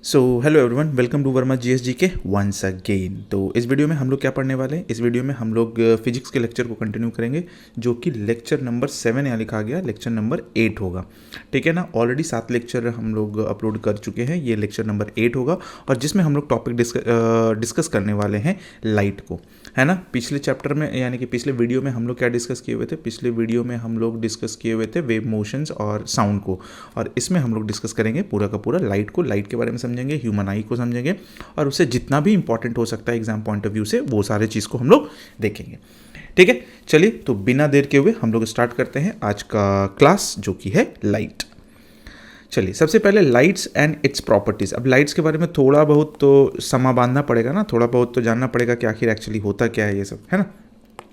So hello everyone, welcome to Verma GSG के once again. तो इस वीडियो में हम लोग क्या पढ़ने वाले हैं? इस वीडियो में हम लोग फिजिक्स के लेक्चर को कंटिन्यू करेंगे, जो कि लेक्चर नंबर 7 यहाँ लिखा गया, लेक्चर नंबर 8 होगा। ठीक है ना? ऑलरेडी 7 लेक्चर हम लोग अपलोड कर चुके हैं, ये लेक्चर नंबर 8 होगा, और जिसमें हम लोग टॉपिक डिस्कस करने वाले हैं लाइट को, है ना। पिछले चैप्टर में यानी कि पिछले वीडियो में हम लोग क्या डिस्कस किए हुए थे? पिछले वीडियो में हम लोग डिस्कस किए हुए थे वेव मोशंस और साउंड को, और इसमें हम लोग डिस्कस करेंगे पूरा का पूरा लाइट को, लाइट के बारे में समझेंगे, ह्यूमन आई को समझेंगे, और उससे जितना भी इंपॉर्टेंट हो सकता है एग्जाम पॉइंट ऑफ व्यू से, वो सारे चीज़ को हम लोग देखेंगे। ठीक है, चलिए तो बिना देर के हुए हम लोग स्टार्ट करते हैं आज का क्लास, जो कि है लाइट। चलिए, सबसे पहले लाइट्स एंड इट्स प्रॉपर्टीज़। अब लाइट्स के बारे में थोड़ा बहुत तो समा बांधना पड़ेगा ना, थोड़ा बहुत तो जानना पड़ेगा कि आखिर एक्चुअली होता क्या है ये सब, है ना।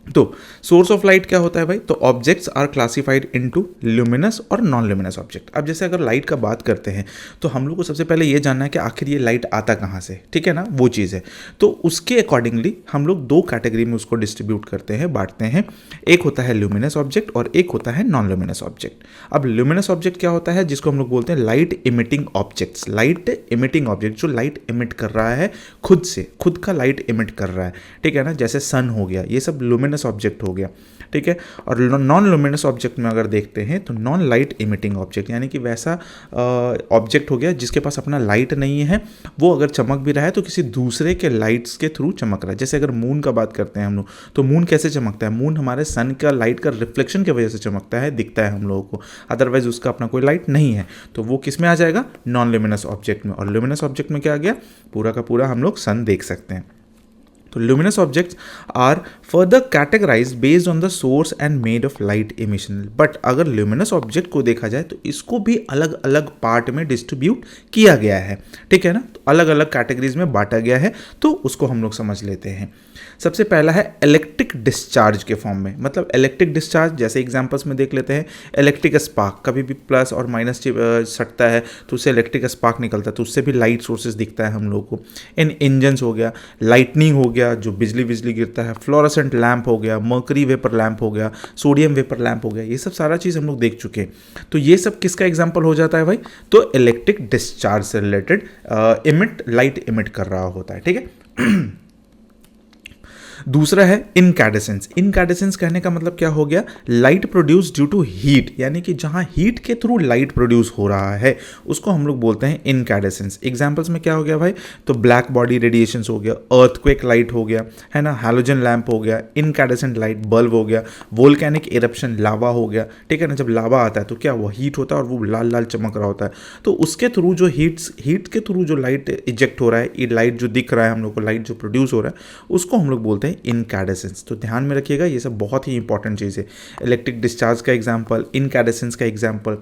तो सोर्स ऑफ लाइट क्या होता है भाई? तो objects are classified into luminous और नॉन ल्यूमिनस ऑब्जेक्ट। अब जैसे अगर लाइट का बात करते हैं तो हम लोग को सबसे पहले ये जानना है कि आखिर ये लाइट आता कहाँ से, ठीक है ना, वो चीज़ है। तो उसके अकॉर्डिंगली हम लोग दो कैटेगरी में उसको डिस्ट्रीब्यूट करते हैं, बांटते हैं। एक होता है ल्यूमिनस ऑब्जेक्ट और एक होता है नॉन ल्यूमिनस ऑब्जेक्ट। अब ल्यूमिनस ऑब्जेक्ट क्या होता है? जिसको हम लोग बोलते हैं light emitting objects. Light emitting object जो लाइट इमिट कर रहा है खुद से, खुद का लाइट इमिट कर रहा है, ठीक है ना। जैसे सन हो गया, ये सब ल्यूमिनस ऑब्जेक्ट हो गया, ठीक है। और नॉन लुमिनस ऑब्जेक्ट में अगर देखते हैं तो नॉन लाइट इमिटिंग ऑब्जेक्ट, यानी कि वैसा ऑब्जेक्ट हो गया जिसके पास अपना लाइट नहीं है, वो अगर चमक भी रहा है तो किसी दूसरे के लाइट्स के थ्रू चमक रहा है। जैसे अगर मून का बात करते हैं हम लोग, तो मून कैसे चमकता है? मून हमारे सन का लाइट का रिफ्लेक्शन की वजह से चमकता है, दिखता है हम लोगों को, अदरवाइज उसका अपना कोई लाइट नहीं है। तो वो किस में आ जाएगा? नॉन लुमिनस ऑब्जेक्ट में। और लुमिनस ऑब्जेक्ट में क्या आ गया? पूरा का पूरा हम लोग सन देख सकते हैं। तो luminous objects are further categorized based on the source and made of light emission। But अगर luminous object को देखा जाए तो इसको भी अलग अलग पार्ट में डिस्ट्रीब्यूट किया गया है, ठीक है ना। तो अलग अलग कैटेगरीज में बांटा गया है, तो उसको हम लोग समझ लेते हैं। सबसे पहला है इलेक्ट्रिक डिस्चार्ज के फॉर्म में। मतलब इलेक्ट्रिक डिस्चार्ज जैसे एग्जांपल्स में देख लेते हैं, इलेक्ट्रिक स्पार्क, कभी भी प्लस और माइनस सटता है तो उससे इलेक्ट्रिक स्पार्क निकलता है, तो उससे भी लाइट सोर्सेज दिखता है हम लोग को। इन इंजन्स हो गया, लाइटनिंग हो गया जो बिजली बिजली गिरता है, फ्लोरोसेंट लैंप हो गया, मर्करी वेपर लैंप हो गया, सोडियम वेपर लैंप हो गया, ये सब सारा चीज़ हम लोग देख चुके हैं। तो ये सब किसका एग्जाम्पल हो जाता है भाई? तो इलेक्ट्रिक डिस्चार्ज से रिलेटेड लाइट इमिट कर रहा होता है, ठीक है। दूसरा है इनकैडेसेंस। इनकैडेसेंस कहने का मतलब क्या हो गया? Light produce due to heat, यानी कि जहां हीट के थ्रू लाइट प्रोड्यूस हो रहा है उसको हम लोग बोलते हैं इनकैडेसेंस। एग्जांपल्स में क्या हो गया भाई? तो ब्लैक बॉडी रेडिएशंस हो गया, अर्थक्वेक लाइट हो गया, है ना, हैलोजन लैंप हो गया, इनकैडेसेंट लाइट बल्ब हो गया, वोल्केनिक इरप्शन लावा हो गया, ठीक है ना। जब लावा आता है तो क्या हुआ? हीट होता है और वो लाल लाल चमक रहा होता है, तो उसके थ्रू जो हीट के थ्रू जो लाइट इजेक्ट हो रहा है, ये लाइट जो दिख रहा है हम लोग को, लाइट जो प्रोड्यूस हो रहा है, उसको हम लोग बोलते हैं इनकैडेसेंस। तो ध्यान में रखिएगा, ये सब बहुत ही इंपॉर्टेंट चीज़ है। इलेक्ट्रिक डिस्चार्ज का एग्जांपल, इनकैडेसेंस का एग्जांपल।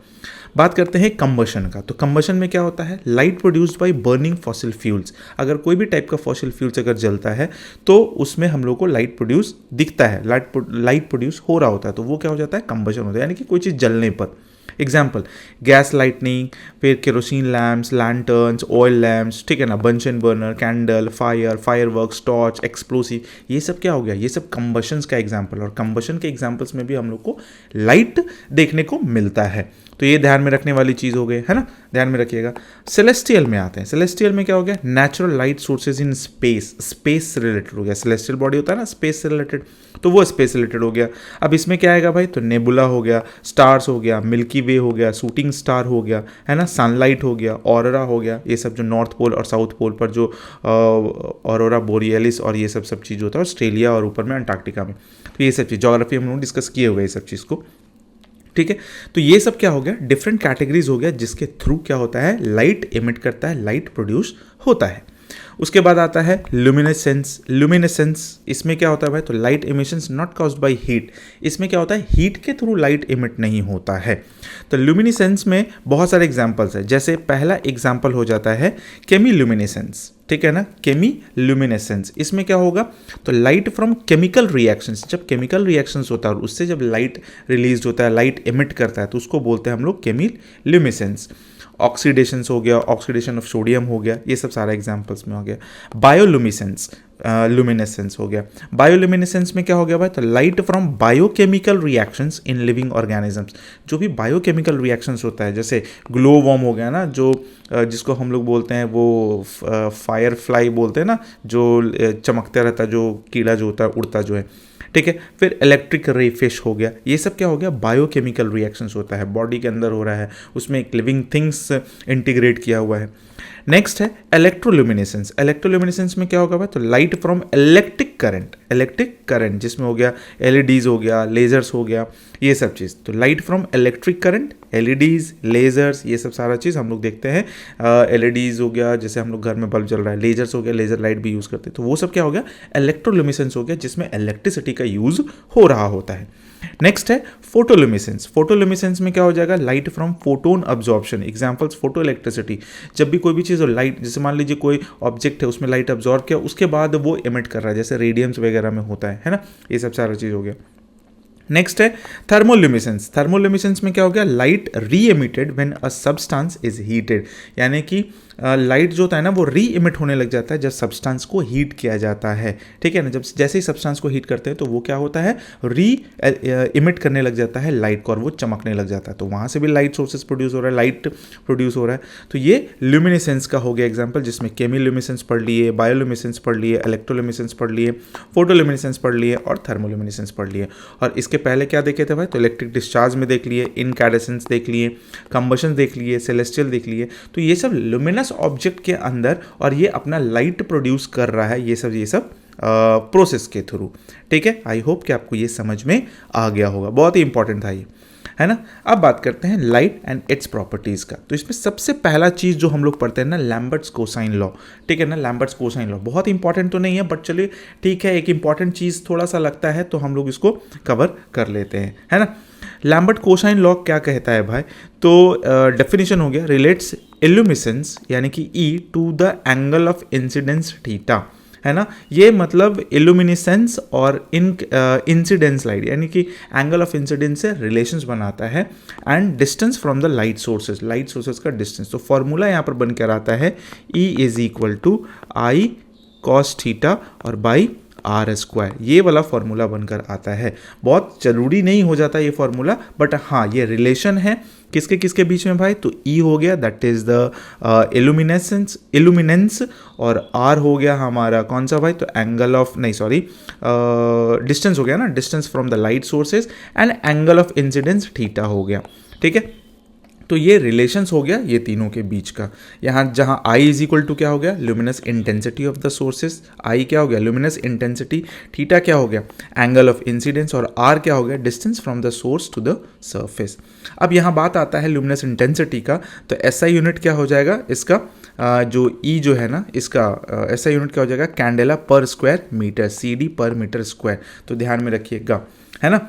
बात करते हैं कंबशन का। तो कंबशन में क्या होता है? Light produced by burning fossil fuels. अगर कोई भी टाइप का फॉसिल फ्यूल्स अगर जलता है तो उसमें हम लोग को लाइट प्रोड्यूस दिखता है, लाइट प्रोड्यूस हो रहा होता है, तो वो क्या हो जाता है? कंबशन होता है, यानी कि कोई चीज़ जलने पर। एग्जाम्पल, गैस लाइटनिंग, फिर kerosene lamps, lanterns, oil lamps, ठीक है ना, Bunsen burner, candle, fireworks, torch, explosive, ये सब क्या हो गया? ये सब कंबशंस का एग्जाम्पल। और कंबशन के एग्जाम्पल्स में भी हम लोग को लाइट देखने को मिलता है, तो ये ध्यान में रखने वाली चीज़ हो गई, है ना, ध्यान में रखिएगा। सेलेस्टियल में आते हैं। सेलेस्टियल में क्या हो गया? Natural light sources in space, space से रिलेटेड हो गया। सेलेस्टियल बॉडी होता है ना स्पेस से रिलेटेड, तो वो स्पेस से रिलेटेड हो गया। अब इसमें क्या आएगा भाई? तो नेबुला हो गया, स्टार्स हो गया, मिल्की वे हो गया, शूटिंग स्टार हो गया, है ना, सनलाइट हो गया, ऑरोरा हो गया, ये सब जो नॉर्थ पोल और साउथ पोल पर जो ऑरोरा बोरियलिस और ये सब चीज़ होता है, ऑस्ट्रेलिया और ऊपर में अंटार्कटिका में, तो ये सब चीज़ ज्योग्राफी हम लोग डिस्कस किए हुए ये सब चीज़ को, ठीक है। तो ये सब क्या हो गया? डिफरेंट कैटेगरीज हो गया जिसके थ्रू क्या होता है? लाइट इमिट करता है, लाइट प्रोड्यूस होता है। उसके बाद आता है लुमिनेसेंस। लुमिनेसेंस इसमें क्या होता है भाई? तो light emissions not caused by heat. इसमें क्या होता है? हीट के थ्रू लाइट इमिट नहीं होता है। तो लुमिनेसेंस में बहुत सारे एग्जांपल्स है। जैसे पहला एग्जांपल हो जाता है केमिल्यूमिनेसेंस, ठीक है ना, केमिल्यूमिनेसेंस। इसमें क्या होगा? तो लाइट फ्रॉम केमिकल रिएक्शंस। जब केमिकल रिएक्शंस होता है और उससे जब लाइट रिलीज होता है, लाइट इमिट करता है, तो उसको बोलते हैं हम लोग केमिल्यूमिनेसेंस। ऑक्सीडेशंस हो गया, ऑक्सीडेशन ऑफ सोडियम हो गया, ये सब सारा एग्जांपल्स में हो गया। बायोलुमिसेंस, लुमिनेसेंस हो गया। बायोल्यूमिनेसेंस में क्या हो गया भाई, तो light from biochemical reactions in living organisms. जो भी बायोकेमिकल रिएक्शंस होता है, जैसे ग्लो वॉर्म हो गया ना, जो जिसको हम लोग बोलते हैं वो फायर फ्लाई बोलते हैं ना, जो चमकता रहता है, जो कीड़ा जो होता है उड़ता जो है, ठीक है। फिर इलेक्ट्रिक रे फिश हो गया, ये सब क्या हो गया, बायोकेमिकल रिएक्शंस होता है, बॉडी के अंदर हो रहा है, उसमें एक लिविंग थिंग्स इंटीग्रेट किया हुआ है। नेक्स्ट है इलेक्ट्रोल्यूमिनेसेंस। इलेक्ट्रोल्यूमिनेसेंस में क्या होगा भाई, तो लाइट फ्रॉम इलेक्ट्रिक करंट जिसमें हो गया एलईडीज हो गया, लेजर्स हो गया, ये सब चीज़। तो light from electric current, LEDs, lasers, ये सब सारा चीज़ हम लोग देखते हैं। एलईडीज हो गया, जैसे हम लोग घर में बल्ब जल रहा है, लेजर्स हो गया, लेजर लाइट भी यूज़ करते हैं, तो वो सब क्या हो गया, इलेक्ट्रोल्यूमिनेसेंस हो गया, जिसमें इलेक्ट्रिसिटी का यूज़ हो रहा होता है। नेक्स्ट है फोटोल्यूमिनेसेंस। फोटोल्यूमिनेसेंस में क्या हो जाएगा, light from photon absorption. Examples photo electricity, जब भी कोई भी चीज़ लाइट, जैसे मान लीजिए कोई ऑब्जेक्ट है उसमें लाइट अब्जॉर्ब किया, उसके बाद वो एमिट कर रहा है, जैसे रेडियम्स वगैरह में होता है ना, ये सब सारा चीज़ हो गया। नेक्स्ट है थर्मोल्यूमिनेसेंस। थर्मोल्यूमिनेसेंस में क्या हो गया, लाइट री emitted when a substance is heated, यानी कि लाइट जो होता है ना वो री इमिट होने लग जाता है जब सब्सटेंस को हीट किया जाता है, ठीक है ना। जब जैसे ही सब्सटेंस को हीट करते हैं तो वो क्या होता है, री इमिट करने लग जाता है लाइट को, और वो चमकने लग जाता है, तो वहाँ से भी लाइट सोर्सेस प्रोड्यूस हो रहा है, लाइट प्रोड्यूस हो रहा है। तो ये ल्यूमिनेसेंस का हो गया एग्जाम्पल, जिसमें केमिल्यूमिनेसेंस पढ़ लिए, बायोल्यूमिनेसेंस पढ़ लिए, इलेक्ट्रोल्यूमिनेसेंस पढ़ लिए, फोटोल्यूमिनेसेंस पढ़ लिए और थर्मोल्यूमिनेसेंस पढ़ लिए। और इसके पहले क्या देखे थे भाई, तो इलेक्ट्रिक डिस्चार्ज में देख लिए, इनकैंडेसेंस देख लिए, कंबशन देख लिए, सेलेस्टियल देख लिए। तो ये सब लुमिनस ऑब्जेक्ट के अंदर, और ये अपना लाइट प्रोड्यूस कर रहा है, ये सब प्रोसेस के थ्रू, ठीक है। आई होप कि आपको ये समझ में आ गया होगा, बहुत ही इंपॉर्टेंट था ये, है ना। अब बात करते हैं लाइट एंड इट्स प्रॉपर्टीज़ का। तो इसमें सबसे पहला चीज़ जो हम लोग पढ़ते हैं ना, लैम्बर्ट्स कोसाइन लॉ, ठीक है ना। लैम्बर्ट्स कोसाइन लॉ बहुत इंपॉर्टेंट तो नहीं है, बट चलिए ठीक है, एक इंपॉर्टेंट चीज़ थोड़ा सा लगता है तो हम लोग इसको कवर कर लेते हैं, है ना। लैम्बर्ट कोसाइन लॉ क्या कहता है भाई, तो डेफिनेशन हो गया, रिलेट्स इल्यूमिनेसेंस यानी कि E to the angle of incidence theta, है ना। ये मतलब इल्यूमिनेसेंस और इंसिडेंस लाइट, यानी कि एंगल ऑफ इंसिडेंस से रिलेशंस बनाता है, and distance from the light sources का डिस्टेंस। तो फॉर्मूला यहाँ पर बन कर आता है, E is equal to I cos theta और बाई आर स्क्वायर, ये वाला फॉर्मूला बनकर आता है। बहुत जरूरी नहीं हो जाता ये फॉर्मूला, बट हाँ ये रिलेशन है किसके किसके बीच में भाई, तो ई हो गया दैट इज द इल्यूमिनेंस, और आर हो गया हमारा कौन सा भाई, तो एंगल ऑफ डिस्टेंस हो गया ना, distance from the light sources, and angle of incidence theta हो गया, ठीक है। तो ये रिलेशंस हो गया ये तीनों के बीच का। यहाँ जहाँ आई इज इक्वल टू क्या हो गया, luminous intensity of the sources, I क्या हो गया, ल्यूमिनस इंटेंसिटी, थीटा क्या हो गया, एंगल ऑफ इंसिडेंस, और आर क्या हो गया, distance from the source to the surface. अब यहाँ बात आता है ल्यूमिनस इंटेंसिटी का, तो एसआई यूनिट क्या हो जाएगा इसका, जो ई जो है ना इसका एसआई यूनिट क्या हो जाएगा, कैंडेला पर स्क्वायर मीटर, CD पर मीटर स्क्वायर। तो ध्यान में रखिएगा, है ना,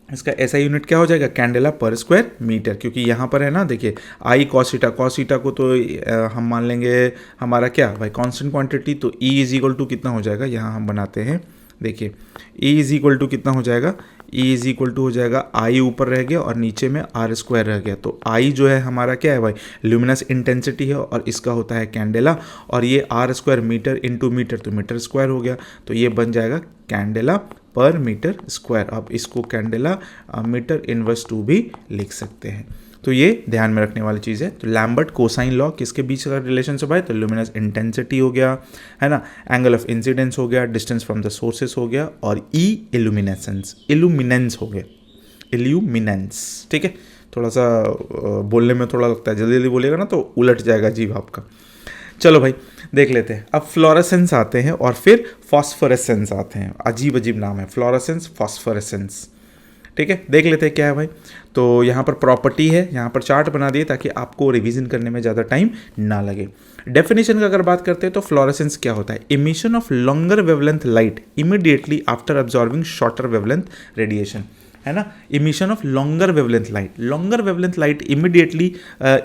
इसका ऐसा यूनिट क्या हो जाएगा, कैंडेला पर स्क्वायर मीटर, क्योंकि यहाँ पर है ना देखिए आई कॉसिटा को तो हम मान लेंगे हमारा क्या भाई कांस्टेंट क्वांटिटी, तो ई इज इक्वल टू कितना हो जाएगा, यहाँ हम बनाते हैं, देखिए ई इज इक्वल टू कितना हो जाएगा, ई इज इक्वल टू हो जाएगा आई ऊपर रह गया और नीचे में आर स्क्वायर रह गया। तो आई जो है हमारा क्या है भाई, ल्यूमिनस इंटेंसिटी है, और इसका होता है कैंडेला, और ये R square metre into metre, तो मीटर स्क्वायर हो गया, तो ये बन जाएगा कैंडेला पर मीटर स्क्वायर। अब इसको कैंडेला मीटर इनवर्स 2 भी लिख सकते हैं। तो ये ध्यान में रखने वाली चीज़ है। तो लैम्बर्ट कोसाइन लॉ किसके बीच का रिलेशनशिप है, तो ल्यूमिनस इंटेंसिटी हो गया, है ना, एंगल ऑफ इंसिडेंस हो गया, डिस्टेंस फ्रॉम द सोर्सेस हो गया, और ई इल्यूमिनेंस हो गया, इल्यूमिनेंस, ठीक है। थोड़ा सा बोलने में थोड़ा लगता है, जल्दी जल्दी बोलेगा ना तो उलट जाएगा जीभ आपका। चलो भाई देख लेते हैं। अब फ्लोरेसेंस आते हैं और फिर फॉस्फोरेसेंस आते हैं, अजीब अजीब नाम है, फ्लोरेसेंस फॉस्फोरेसेंस, ठीक है। देख लेते हैं क्या है भाई। तो यहाँ पर प्रॉपर्टी है, यहाँ पर चार्ट बना दिए ताकि आपको रिवीजन करने में ज़्यादा टाइम ना लगे। डेफिनेशन का अगर बात करते हैं तो फ्लोरेसेंस क्या होता है, emission of longer wavelength light immediately after absorbing shorter wavelength radiation, है ना। Emission of longer wavelength light immediately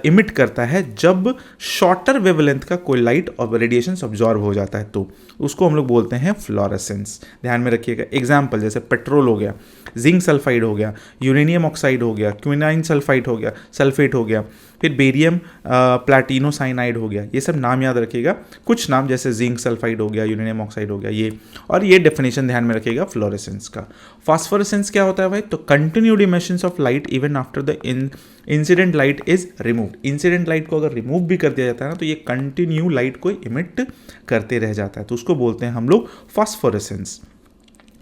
emit करता है जब शॉर्टर वेवलेंथ का कोई लाइट और रेडिएशन अब्जॉर्ब हो जाता है, तो उसको हम लोग बोलते हैं फ्लोरेसेंस। ध्यान में रखिएगा, एग्जाम्पल जैसे पेट्रोल हो गया, जिंक सल्फाइड हो गया, यूरेनियम ऑक्साइड हो गया, क्विनाइन सल्फाइड हो गया, सल्फेट हो गया, फिर बेरियम प्लैटिनो साइनाइड हो गया, ये सब नाम याद रखिएगा। कुछ नाम जैसे जिंक सल्फाइड हो गया, यूरेनियम ऑक्साइड हो गया, ये और ये डेफिनेशन ध्यान में रखिएगा फ्लोरेसेंस का। फास्फोरेसेंस क्या होता है भाई? तो continued emissions of light even after the incident light is removed. Incident light को अगर रिमूव भी कर दिया जाता है ना तो ये कंटिन्यू लाइट को इमिट करते रह जाता है, तो उसको बोलते हैं हम लोग फास्फोरेसेंस।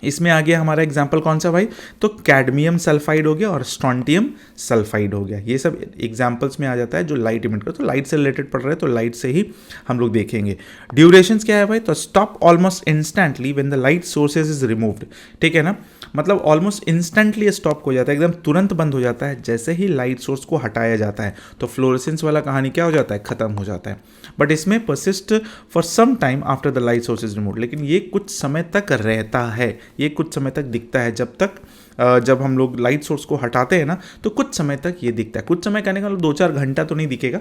इसमें आ गया हमारा एग्जाम्पल कौन सा भाई? तो कैडमियम सल्फाइड हो गया और स्ट्रॉन्टियम सल्फाइड हो गया, ये सब एग्जाम्पल्स में आ जाता है जो लाइट इमिट कर। तो लाइट से रिलेटेड पढ़ रहे हैं तो लाइट से ही हम लोग देखेंगे। ड्यूरेशंस क्या है भाई? तो stop almost instantly when the light sources is removed, ठीक है ना, मतलब ऑलमोस्ट इंस्टेंटली स्टॉप हो जाता है, एकदम तुरंत बंद हो जाता है जैसे ही लाइट सोर्स को हटाया जाता है। तो फ्लोरेसेंस वाला कहानी क्या हो जाता है? खत्म हो जाता है। बट इसमें persist for some time after the light source is removed, लेकिन ये कुछ समय तक रहता है, ये कुछ समय तक दिखता है। जब हम लोग लाइट सोर्स को हटाते हैं ना तो कुछ समय तक ये दिखता है। कुछ समय कहने का मतलब 2-4 घंटा तो नहीं दिखेगा,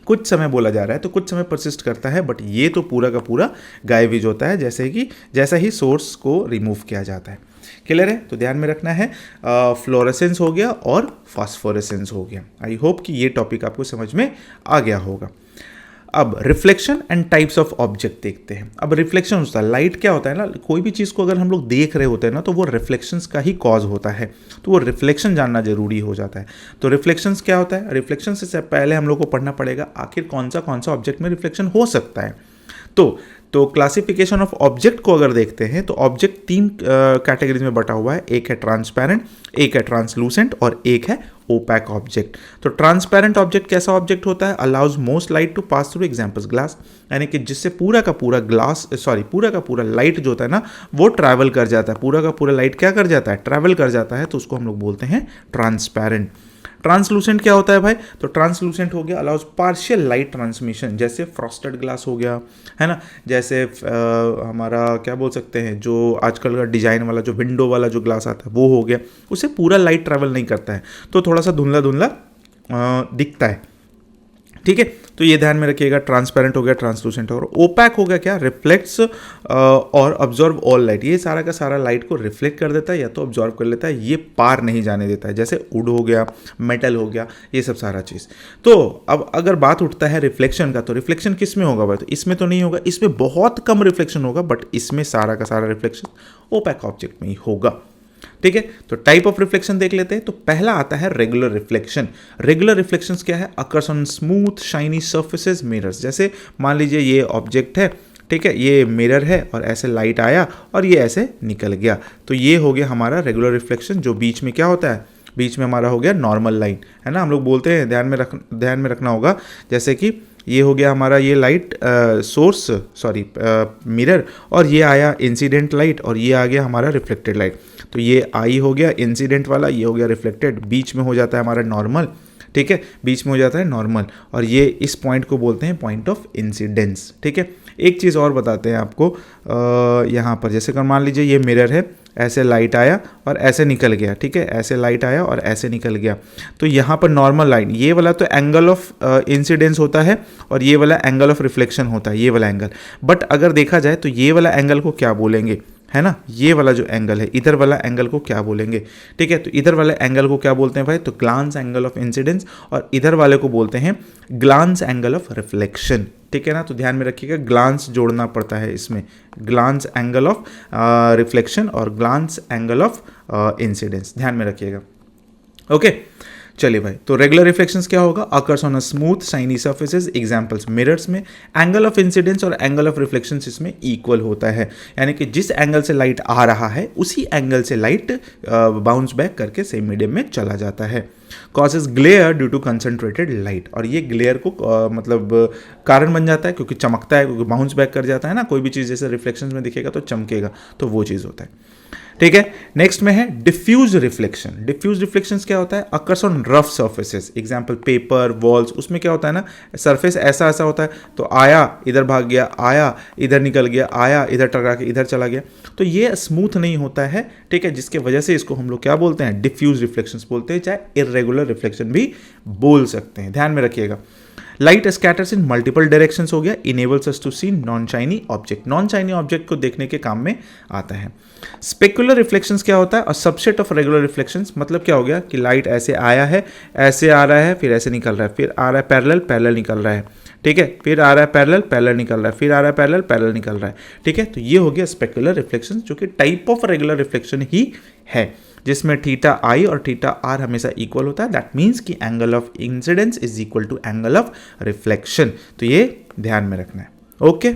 कुछ समय बोला जा रहा है, तो कुछ समय परसिस्ट करता है, बट ये तो पूरा का पूरा गायब हो जाता है जैसा ही सोर्स को रिमूव किया जाता है। क्लियर है? तो ध्यान में रखना है, फ्लोरेसेंस हो गया और फास्फोरेसेंस हो गया। आई होप कि ये टॉपिक आपको समझ में आ गया होगा। अब reflection and types of object देखते हैं। अब रिफ्लेक्शन होता है, लाइट क्या होता है ना, कोई भी चीज़ को अगर हम लोग देख रहे होते हैं ना तो वो रिफ्लेक्शंस का ही कॉज होता है, तो वो रिफ्लेक्शन जानना जरूरी हो जाता है। तो रिफ्लेक्शंस क्या होता है? रिफ्लेक्शन से पहले हम लोग को पढ़ना पड़ेगा आखिर कौन सा ऑब्जेक्ट में रिफ्लेक्शन हो सकता है। तो क्लासिफिकेशन ऑफ ऑब्जेक्ट को अगर देखते हैं तो ऑब्जेक्ट 3 कैटेगरीज में बटा हुआ है, एक है ट्रांसपेरेंट, एक है ट्रांसलूसेंट और एक है ओपैक ऑब्जेक्ट। तो ट्रांसपेरेंट ऑब्जेक्ट कैसा ऑब्जेक्ट होता है? Allows most light to pass through, examples glass, यानी कि जिससे पूरा का पूरा लाइट जो होता है ना वो ट्रैवल कर जाता है, पूरा का पूरा लाइट क्या कर जाता है? ट्रैवल कर जाता है, तो उसको हम लोग बोलते हैं ट्रांसपेरेंट। ट्रांसलूसेंट क्या होता है भाई? तो ट्रांसलूसेंट हो गया अलाउज पार्शियल लाइट ट्रांसमिशन, जैसे फ्रॉस्टेड ग्लास हो गया, है ना, जैसे हमारा क्या बोल सकते हैं जो आजकल का डिजाइन वाला जो विंडो वाला जो ग्लास आता है वो हो गया, उससे पूरा लाइट ट्रैवल नहीं करता है, तो थोड़ा सा धुंधला धुंधला दिखता है, ठीक है। तो ये ध्यान में रखिएगा, ट्रांसपेरेंट हो गया, ट्रांसलूसेंट और ओपैक हो गया क्या? रिफ्लेक्ट्स और ऑब्जॉर्व ऑल लाइट, ये सारा का सारा लाइट को रिफ्लेक्ट कर देता है या तो ऑब्जॉर्व कर लेता है, ये पार नहीं जाने देता है, जैसे वुड हो गया, मेटल हो गया, ये सब सारा चीज़। तो अब अगर बात उठता है रिफ्लेक्शन का, तो रिफ्लेक्शन किस में होगा भाई? तो इसमें तो नहीं होगा, इसमें बहुत कम रिफ्लेक्शन होगा, बट इसमें सारा का सारा रिफ्लेक्शन ओपैक ऑब्जेक्ट में ही होगा, ठीक है। तो टाइप ऑफ रिफ्लेक्शन देख लेते हैं। तो पहला आता है रेगुलर रिफ्लेक्शन। रेगुलर रिफ्लेक्शंस क्या है? Occurs on smooth shiny surfaces mirrors, जैसे मान लीजिए ये ऑब्जेक्ट है, ठीक है, ये मिरर है और ऐसे लाइट आया और ये ऐसे निकल गया, तो ये हो गया हमारा रेगुलर रिफ्लेक्शन। जो बीच में क्या होता है? बीच में हमारा हो गया नॉर्मल लाइन, है ना, हम लोग बोलते हैं, ध्यान में रखना होगा, जैसे कि ये हो गया हमारा ये लाइट मिरर, और ये आया इंसिडेंट लाइट और ये आ गया हमारा रिफ्लेक्टेड लाइट। तो ये आई हो गया इंसिडेंट वाला, ये हो गया रिफ्लेक्टेड, बीच में हो जाता है हमारा नॉर्मल, ठीक है, बीच में हो जाता है नॉर्मल, और ये इस पॉइंट को बोलते हैं पॉइंट ऑफ इंसिडेंस, ठीक है। एक चीज़ और बताते हैं आपको, यहाँ पर जैसे कर मान लीजिए ये मिरर है, ऐसे लाइट आया और ऐसे निकल गया, ठीक है, ऐसे लाइट आया और ऐसे निकल गया, तो यहाँ पर नॉर्मल लाइन, ये वाला तो एंगल ऑफ इंसिडेंस होता है और ये वाला एंगल ऑफ रिफ्लेक्शन होता है, ये वाला एंगल। बट अगर देखा जाए तो ये वाला एंगल को क्या बोलेंगे, है ना, ये वाला जो एंगल है, इधर वाला एंगल को क्या बोलेंगे, ठीक है। तो इधर वाले एंगल को क्या बोलते हैं भाई? तो ग्लांस एंगल ऑफ इंसिडेंस, और इधर वाले को बोलते हैं ग्लांस एंगल ऑफ रिफ्लेक्शन, ठीक है ना। तो ध्यान में रखिएगा, ग्लांस जोड़ना पड़ता है इसमें, ग्लांस एंगल ऑफ रिफ्लेक्शन और ग्लांस एंगल ऑफ इंसिडेंस, ध्यान में रखिएगा, ओके। चलिए भाई, तो रेगुलर रिफ्लेक्शंस क्या होगा? Occurs on a smooth shiny surfaces, examples mirrors में। एंगल ऑफ इंसिडेंस और एंगल ऑफ रिफ्लेक्शंस इसमें इक्वल होता है, यानी कि जिस एंगल से लाइट आ रहा है उसी एंगल से लाइट बाउंस बैक करके सेम मीडियम में चला जाता है। Causes glare due to concentrated light, और ये ग्लेयर को मतलब कारण बन जाता है क्योंकि चमकता है, क्योंकि बाउंस बैक कर जाता है ना, कोई भी चीज़ जैसे रिफ्लेक्शन में दिखेगा तो चमकेगा, तो वो चीज़ होता है, ठीक है। नेक्स्ट में है डिफ्यूज रिफ्लेक्शन। डिफ्यूज रिफ्लेक्शन क्या होता है? Occurs on rough surfaces, example paper, walls, उसमें क्या होता है ना, सरफेस ऐसा ऐसा होता है, तो आया इधर भाग गया, आया इधर निकल गया, आया इधर टकरा के इधर चला गया, तो ये स्मूथ नहीं होता है, ठीक है, जिसके वजह से इसको हम लोग क्या बोलते हैं? डिफ्यूज रिफ्लेक्शन बोलते हैं, चाहे इर्रेगुलर रिफ्लेक्शन भी बोल सकते हैं, ध्यान में रखिएगा। Light scatters in multiple directions हो गया, enables us to see non shiny object, non shiny object को देखने के काम में आता है। स्पेकुलर रिफ्लेक्शंस क्या होता है, और सबसेट ऑफ रेगुलर रिफ्लेक्शंस, मतलब क्या हो गया कि लाइट ऐसे आया है, ऐसे आ रहा है, फिर ऐसे निकल रहा है, फिर आ रहा है पैरेलल, पैरेलल निकल रहा है, ठीक है, फिर आ रहा है पैरेलल, पैरेलल निकल रहा है, फिर आ रहा है पैरेलल, पैरेलल निकल रहा है, ठीक है। तो ये हो गया स्पेकुलर रिफ्लेक्शन, जो कि टाइप ऑफ रेगुलर रिफ्लेक्शन ही है, जिसमें थीटा आई और थीटा आर हमेशा इक्वल होता है। दैट मीन्स कि angle of incidence is equal to angle of reflection. तो ये ध्यान में रखना है। ओके,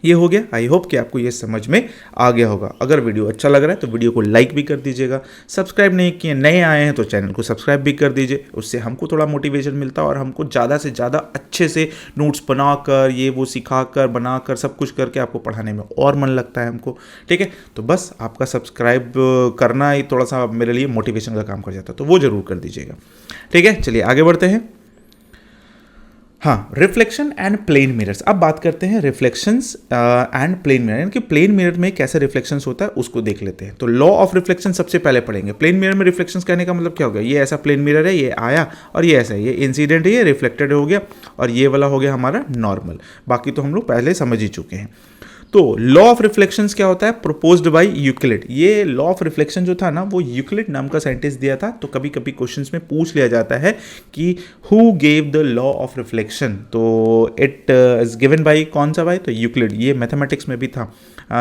ये हो गया। आई होप कि आपको ये समझ में आ गया होगा। अगर वीडियो अच्छा लग रहा है तो वीडियो को लाइक भी कर दीजिएगा, सब्सक्राइब नहीं किए, नए आए हैं तो चैनल को सब्सक्राइब भी कर दीजिए, उससे हमको थोड़ा मोटिवेशन मिलता है और हमको ज़्यादा से ज़्यादा अच्छे से नोट्स बनाकर, ये वो सिखाकर, बनाकर, सब कुछ करके आपको पढ़ाने में और मन लगता है हमको, ठीक है। तो बस आपका सब्सक्राइब करना ही थोड़ा सा मेरे लिए मोटिवेशन का काम कर जाता है, तो वो ज़रूर कर दीजिएगा, ठीक है। चलिए आगे बढ़ते हैं। हाँ, रिफ्लेक्शन एंड प्लेन मिरर्स। अब बात करते हैं रिफ्लेक्शंस एंड प्लेन मिरर, यानी कि प्लेन मिरर में कैसे रिफ्लेक्शंस होता है उसको देख लेते हैं। तो लॉ ऑफ रिफ्लेक्शन सबसे पहले पढ़ेंगे। प्लेन मिरर में रिफ्लेक्शंस कहने का मतलब क्या हो गया, ये ऐसा प्लेन मिरर है, ये आया और ये ऐसा है, ये इंसिडेंट है, ये रिफ्लेक्टेड हो गया, और ये वाला हो गया हमारा नॉर्मल। बाकी तो हम लोग पहले समझ ही चुके हैं। तो लॉ ऑफ रिफ्लेक्शंस क्या होता है, प्रोपोज्ड बाय यूक्लिड। ये लॉ ऑफ रिफ्लेक्शन जो था ना, वो यूक्लिड नाम का साइंटिस्ट दिया था। तो कभी कभी क्वेश्चंस में पूछ लिया जाता है कि who gave the law of reflection, तो इट इज गिवन बाय कौन सा भाई, तो यूक्लिड। ये मैथमेटिक्स में भी था,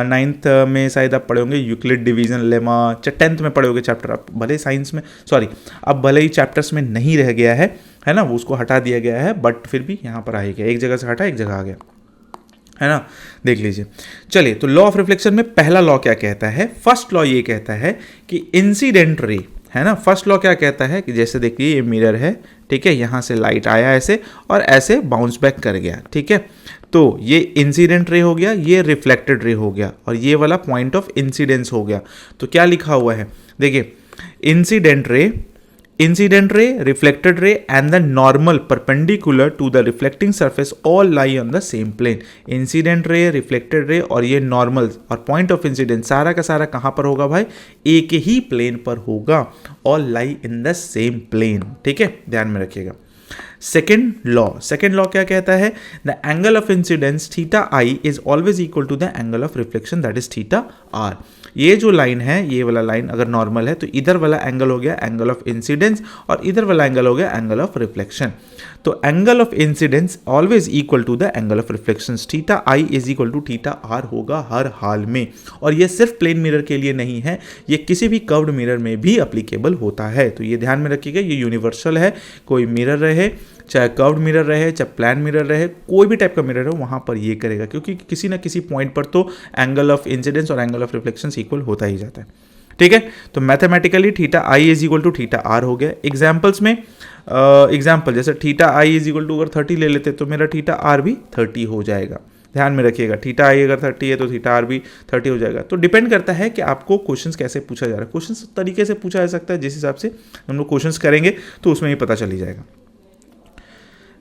9th में शायद आप पढ़े होंगे यूक्लिड डिवीजन लेमा, 10th में पढ़े होंगे चैप्टर। आप भले साइंस में, सॉरी, अब भले ही चैप्टर्स में नहीं रह गया है ना, वो उसको हटा दिया गया है, बट फिर भी यहाँ पर आ ही गया, एक जगह से हटा एक जगह आ गया, है ना, देख लीजिए। चलिए, तो लॉ ऑफ रिफ्लेक्शन में पहला लॉ क्या कहता है, फर्स्ट लॉ ये कहता है कि इंसिडेंट रे, है ना, फर्स्ट लॉ क्या कहता है कि जैसे देखिए ये मिरर है, ठीक है, यहाँ से लाइट आया ऐसे और ऐसे बाउंस बैक कर गया, ठीक है। तो ये इंसिडेंट रे हो गया, ये रिफ्लेक्टेड रे हो गया, और ये वाला पॉइंट ऑफ इंसिडेंस हो गया। तो क्या लिखा हुआ है, देखिए, incident ray, reflected ray and the normal perpendicular to the reflecting surface all lie on the same plane। Incident ray, reflected ray और ये नॉर्मल और पॉइंट ऑफ इंसिडेंस सारा का सारा कहाँ पर होगा भाई, एक ही प्लेन पर होगा, all lie in the same plane, ठीक है, ध्यान में रखिएगा। सेकेंड लॉ क्या कहता है, the angle of incidence theta I is always equal to the angle of reflection that is theta R. ये जो लाइन है, ये वाला लाइन अगर नॉर्मल है तो इधर वाला एंगल हो गया एंगल ऑफ इंसिडेंस और इधर वाला एंगल हो गया एंगल ऑफ रिफ्लेक्शन। तो angle of incidence always equal to the angle of reflection, theta I is equal to theta R होगा हर हाल में। और ये सिर्फ प्लेन मिरर के लिए नहीं है, ये किसी भी कर्व्ड मिरर में भी अप्लीकेबल होता है। तो ये ध्यान में रखिएगा, ये यूनिवर्सल है, कोई मिरर रहे, चाहे कर्व्ड मिरर रहे, चाहे प्लान मिरर रहे, कोई भी टाइप का मिरर हो, वहाँ पर ये करेगा, क्योंकि किसी ना किसी पॉइंट पर तो एंगल ऑफ इंसिडेंस और एंगल ऑफ रिफ्लेक्शन इक्वल होता ही जाता है, ठीक है। तो mathematically theta I is equal to theta R हो गया। एग्जाम्पल्स में एग्जाम्पल जैसे theta I is equal to अगर 30 ले लेते तो मेरा थीटा आर भी 30 हो जाएगा। ध्यान में रखिएगा, थीटा आई अगर 30 है तो थीटा आर भी 30 हो जाएगा। तो डिपेंड करता है कि आपको क्वेश्चंस कैसे पूछा जा रहा है। क्वेश्चंस तरीके से पूछा जा सकता है, जिस हिसाब से हम लोग क्वेश्चंस करेंगे तो उसमें ही पता चली जाएगा।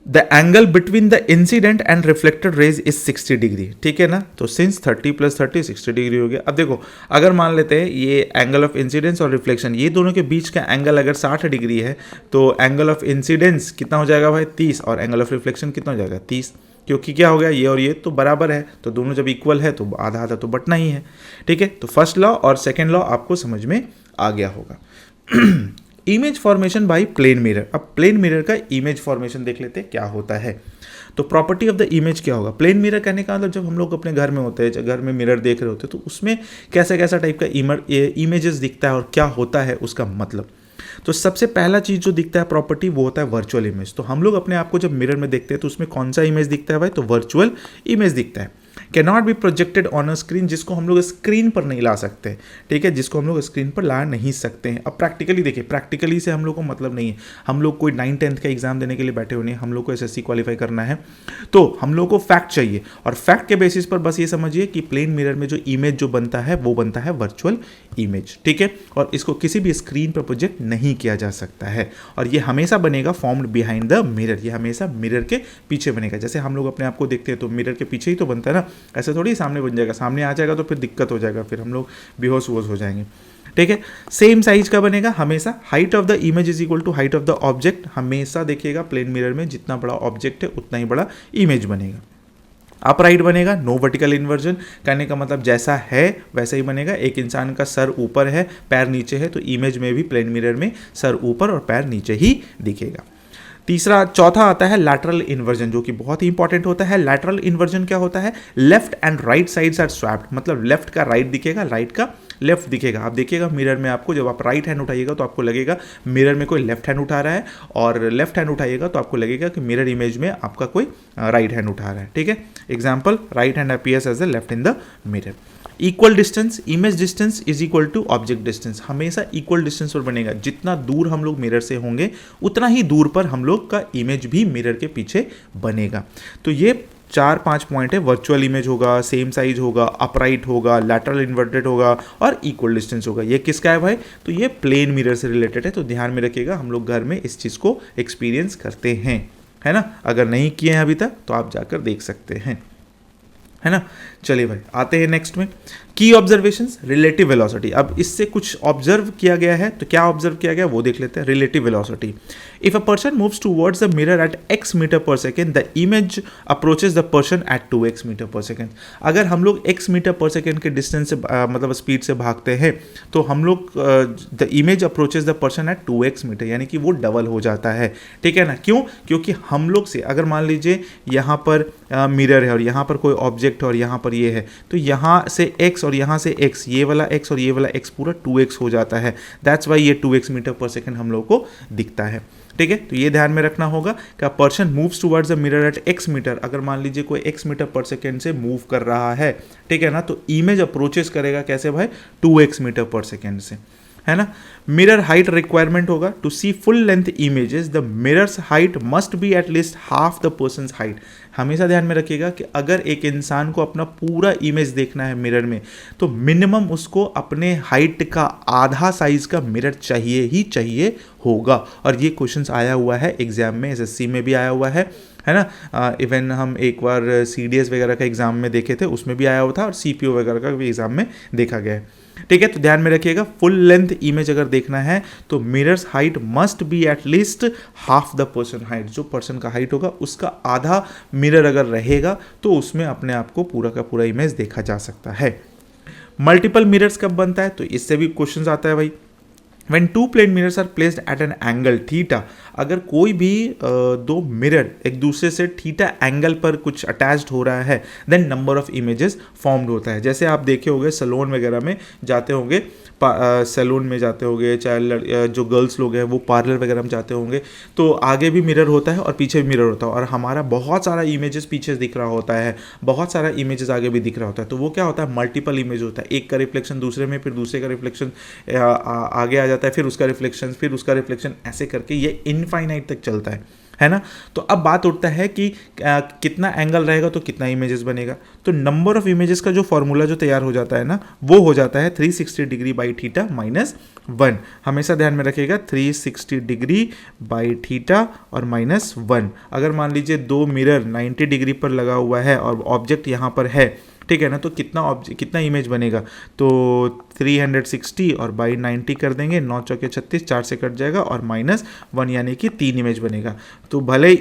The angle between the incident and reflected raise is 60 degree, ठीक है ना। तो सिंस 30 + 30 60 डिग्री हो गया। अब देखो, अगर मान लेते हैं ये एंगल ऑफ इंसिडेंस और रिफ्लेक्शन, ये दोनों के बीच का एंगल अगर 60 डिग्री है तो एंगल ऑफ इंसिडेंस कितना हो जाएगा भाई, 30, और एंगल ऑफ रिफ्लेक्शन कितना हो जाएगा, 30, क्योंकि क्या हो गया, ये और ये तो बराबर है, तो दोनों जब इक्वल है तो आधा आधा तो बटना ही है, ठीक है। तो फर्स्ट लॉ और सेकेंड लॉ आपको समझ में आ गया होगा। Image formation by plane mirror. अब प्लेन मिरर का इमेज फॉर्मेशन देख लेते हैं क्या होता है। तो प्रॉपर्टी ऑफ द इमेज क्या होगा, प्लेन मिरर कहने का मतलब जब हम लोग अपने घर में होते हैं, घर में मिरर देख रहे होते हैं, तो उसमें कैसा कैसा टाइप का इमेजेस दिखता है और क्या होता है उसका मतलब। तो सबसे पहला चीज़ जो दिखता है प्रॉपर्टी, वो होता है वर्चुअल इमेज। तो हम लोग अपने आप को जब मिरर में देखते हैं तो उसमें कौन सा इमेज दिखता है भाई, तो वर्चुअल इमेज दिखता है। Can not be projected on a screen, जिसको हम लोग स्क्रीन पर नहीं ला सकते, ठीक है, जिसको हम लोग स्क्रीन पर ला नहीं सकते हैं। अब प्रैक्टिकली देखिए, प्रैक्टिकली से हम लोग को मतलब नहीं है, हम लोग कोई 9th-10th का एग्जाम देने के लिए बैठे हुए नहीं, हम लोग को SSC क्वालिफाई करना है, तो हम लोग को फैक्ट चाहिए, और फैक्ट के बेसिस पर बस ये समझिए कि प्लेन मिरर में जो इमेज जो बनता है वो बनता है वर्चुअल इमेज, ठीक है, और इसको किसी भी स्क्रीन पर प्रोजेक्ट नहीं किया जा सकता है, और ये हमेशा बनेगा फॉर्म्ड बिहाइंड द मिरर, ये हमेशा मिरर के पीछे बनेगा। जैसे हम लोग अपने आप को देखते हैं तो मिरर के पीछे ही तो बनता है ना, ऐसे थोड़ी सामने बन जाएगा, सामने आ जाएगा तो फिर दिक्कत हो जाएगा, फिर हम लोग बेहोश वोश हो जाएंगे। ठीक है। सेम साइज का बनेगा हमेशा, height of the image is equal to height of the object, हमेशा देखिएगा प्लेन मिरर में जितना बड़ा ऑब्जेक्ट है उतना ही बड़ा इमेज बनेगा। अपराइट बनेगा, नो वर्टिकल इन्वर्जन, कहने का मतलब जैसा है वैसा ही बनेगा। एक इंसान का सर ऊपर है पैर नीचे है तो इमेज में भी प्लेन मिरर में सर ऊपर और पैर नीचे ही दिखेगा। चौथा आता है लैटरल इन्वर्जन, जो कि बहुत ही इंपॉर्टेंट होता है। लैटरल इन्वर्जन क्या होता है? Left and right sides are swapped, मतलब लेफ्ट का राइट दिखेगा, राइट का लेफ्ट दिखेगा। आप देखिएगा मिरर में आपको, जब आप राइट हैंड उठाइएगा तो आपको लगेगा मिरर में कोई लेफ्ट हैंड उठा रहा है, और लेफ्ट हैंड उठाइएगा तो आपको लगेगा कि मिरर इमेज में आपका कोई राइट हैंड उठा रहा है। ठीक है, example, right hand appears as the left in the mirror. Equal distance, image distance is equal to object distance, हमेशा इक्वल डिस्टेंस पर बनेगा। जितना दूर हम लोग मिरर से होंगे उतना ही दूर पर हम लोग का इमेज भी मिरर के पीछे बनेगा। तो ये 4-5 पॉइंट है। वर्चुअल इमेज होगा, सेम साइज होगा, अपराइट होगा, लैटरल इन्वर्टेड होगा और इक्वल डिस्टेंस होगा। ये किसका है भाई? तो ये प्लेन मिरर से रिलेटेड है, तो ध्यान में रखिएगा, हम लोग घर में इस चीज़ को एक्सपीरियंस करते हैं, है ना। अगर नहीं किए हैं अभी तक तो आप जाकर देख सकते हैं, है ना। चलिए भाई आते हैं नेक्स्ट में, की ऑब्जर्वेशंस, रिलेटिव वेलोसिटी। अब इससे कुछ ऑब्जर्व किया गया है, तो क्या ऑब्जर्व किया गया वो देख लेते हैं। Relative velocity, if a person moves towards the mirror at x metre पर second, the image approaches the person at 2x metre पर सेकेंड। अगर हम लोग x मीटर पर सेकेंड के डिस्टेंस से मतलब स्पीड से भागते हैं तो हम लोग the image approaches the person at 2x metre, यानी कि वो डबल हो जाता है। ठीक है ना, क्यों? क्योंकि हम लोग से अगर मान लीजिए यहाँ पर मिरर है और यहाँ पर कोई ऑब्जेक्ट है और यहाँ पर ये है, तो यहाँ से x और यहाँ से x, ये वाला x और ये वाला x पूरा 2x हो जाता है। दैट्स वाई ये 2x मीटर पर सेकेंड हम लोग को दिखता है। ठीक है, तो ये ध्यान में रखना होगा कि person moves towards the mirror at x metre, अगर मान लीजिए कोई x मीटर पर सेकेंड से मूव कर रहा है, ठीक है ना, तो इमेज अप्रोचेस करेगा कैसे भाई? 2x मीटर पर सेकेंड से, है ना। मिरर हाइट रिक्वायरमेंट होगा, to see full length images the mirror's height must be at least half the person's height. हमेशा ध्यान में रखिएगा कि अगर एक इंसान को अपना पूरा इमेज देखना है मिरर में, तो मिनिमम उसको अपने हाइट का आधा साइज का मिरर चाहिए ही चाहिए होगा। और ये क्वेश्चंस आया हुआ है एग्जाम में, एसएससी में भी आया हुआ है ना। इवन हम एक बार CDS वगैरह का एग्जाम में देखे थे, उसमें भी आया हुआ था, और CPO वगैरह का भी एग्जाम में देखा गया है। ठीक है, तो ध्यान में रखिएगा, फुल लेंथ इमेज अगर देखना है तो mirrors height must be at least half the person height, जो पर्सन का हाइट होगा उसका आधा मिरर अगर रहेगा तो उसमें अपने आप को पूरा का पूरा इमेज देखा जा सकता है। मल्टीपल मिरर्स कब बनता है? तो इससे भी क्वेश्चन आता है भाई। When two plane mirrors are placed at an angle theta, अगर कोई भी दो मिरर एक दूसरे से थीटा एंगल पर कुछ अटैच्ड हो रहा है, then number of images formed होता है। जैसे आप देखे होंगे सैलून वगैरह में जाते होंगे, सैलून में जाते होंगे, चाहे जो गर्ल्स लोग हैं वो पार्लर वगैरह में जाते होंगे, तो आगे भी मिरर होता है और पीछे भी मिरर होता है, और हमारा बहुत सारा इमेजेस पीछे दिख रहा होता है, बहुत सारा इमेजेस आगे भी दिख रहा होता है। तो वो क्या होता है? मल्टीपल इमेज होता है। एक का रिफ्लेक्शन दूसरे में, फिर दूसरे का रिफ्लेक्शन आगे आ जाता है, फिर उसका रिफ्लेक्शन, फिर उसका रिफ्लेक्शन, ऐसे करके ये इनफाइनाइट तक चलता है ना। तो अब बात उठता है कि कितना एंगल रहेगा तो कितना इमेजेस बनेगा। तो नंबर ऑफ इमेजेस का जो फॉर्मूला जो तैयार हो जाता है ना, वो हो जाता है 360 डिग्री बाई थीटा माइनस 1। हमेशा ध्यान में रखिएगा 360 डिग्री बाई थीटा और माइनस 1। अगर मान लीजिए दो मिरर 90 डिग्री पर लगा हुआ है और ऑब्जेक्ट यहाँ पर है, ठीक है ना, तो कितना इमेज बनेगा? तो 360 और बाई 90 कर देंगे, 9 चौके 36, 4 से कट जाएगा और माइनस 1, यानी कि 3 इमेज बनेगा। तो भले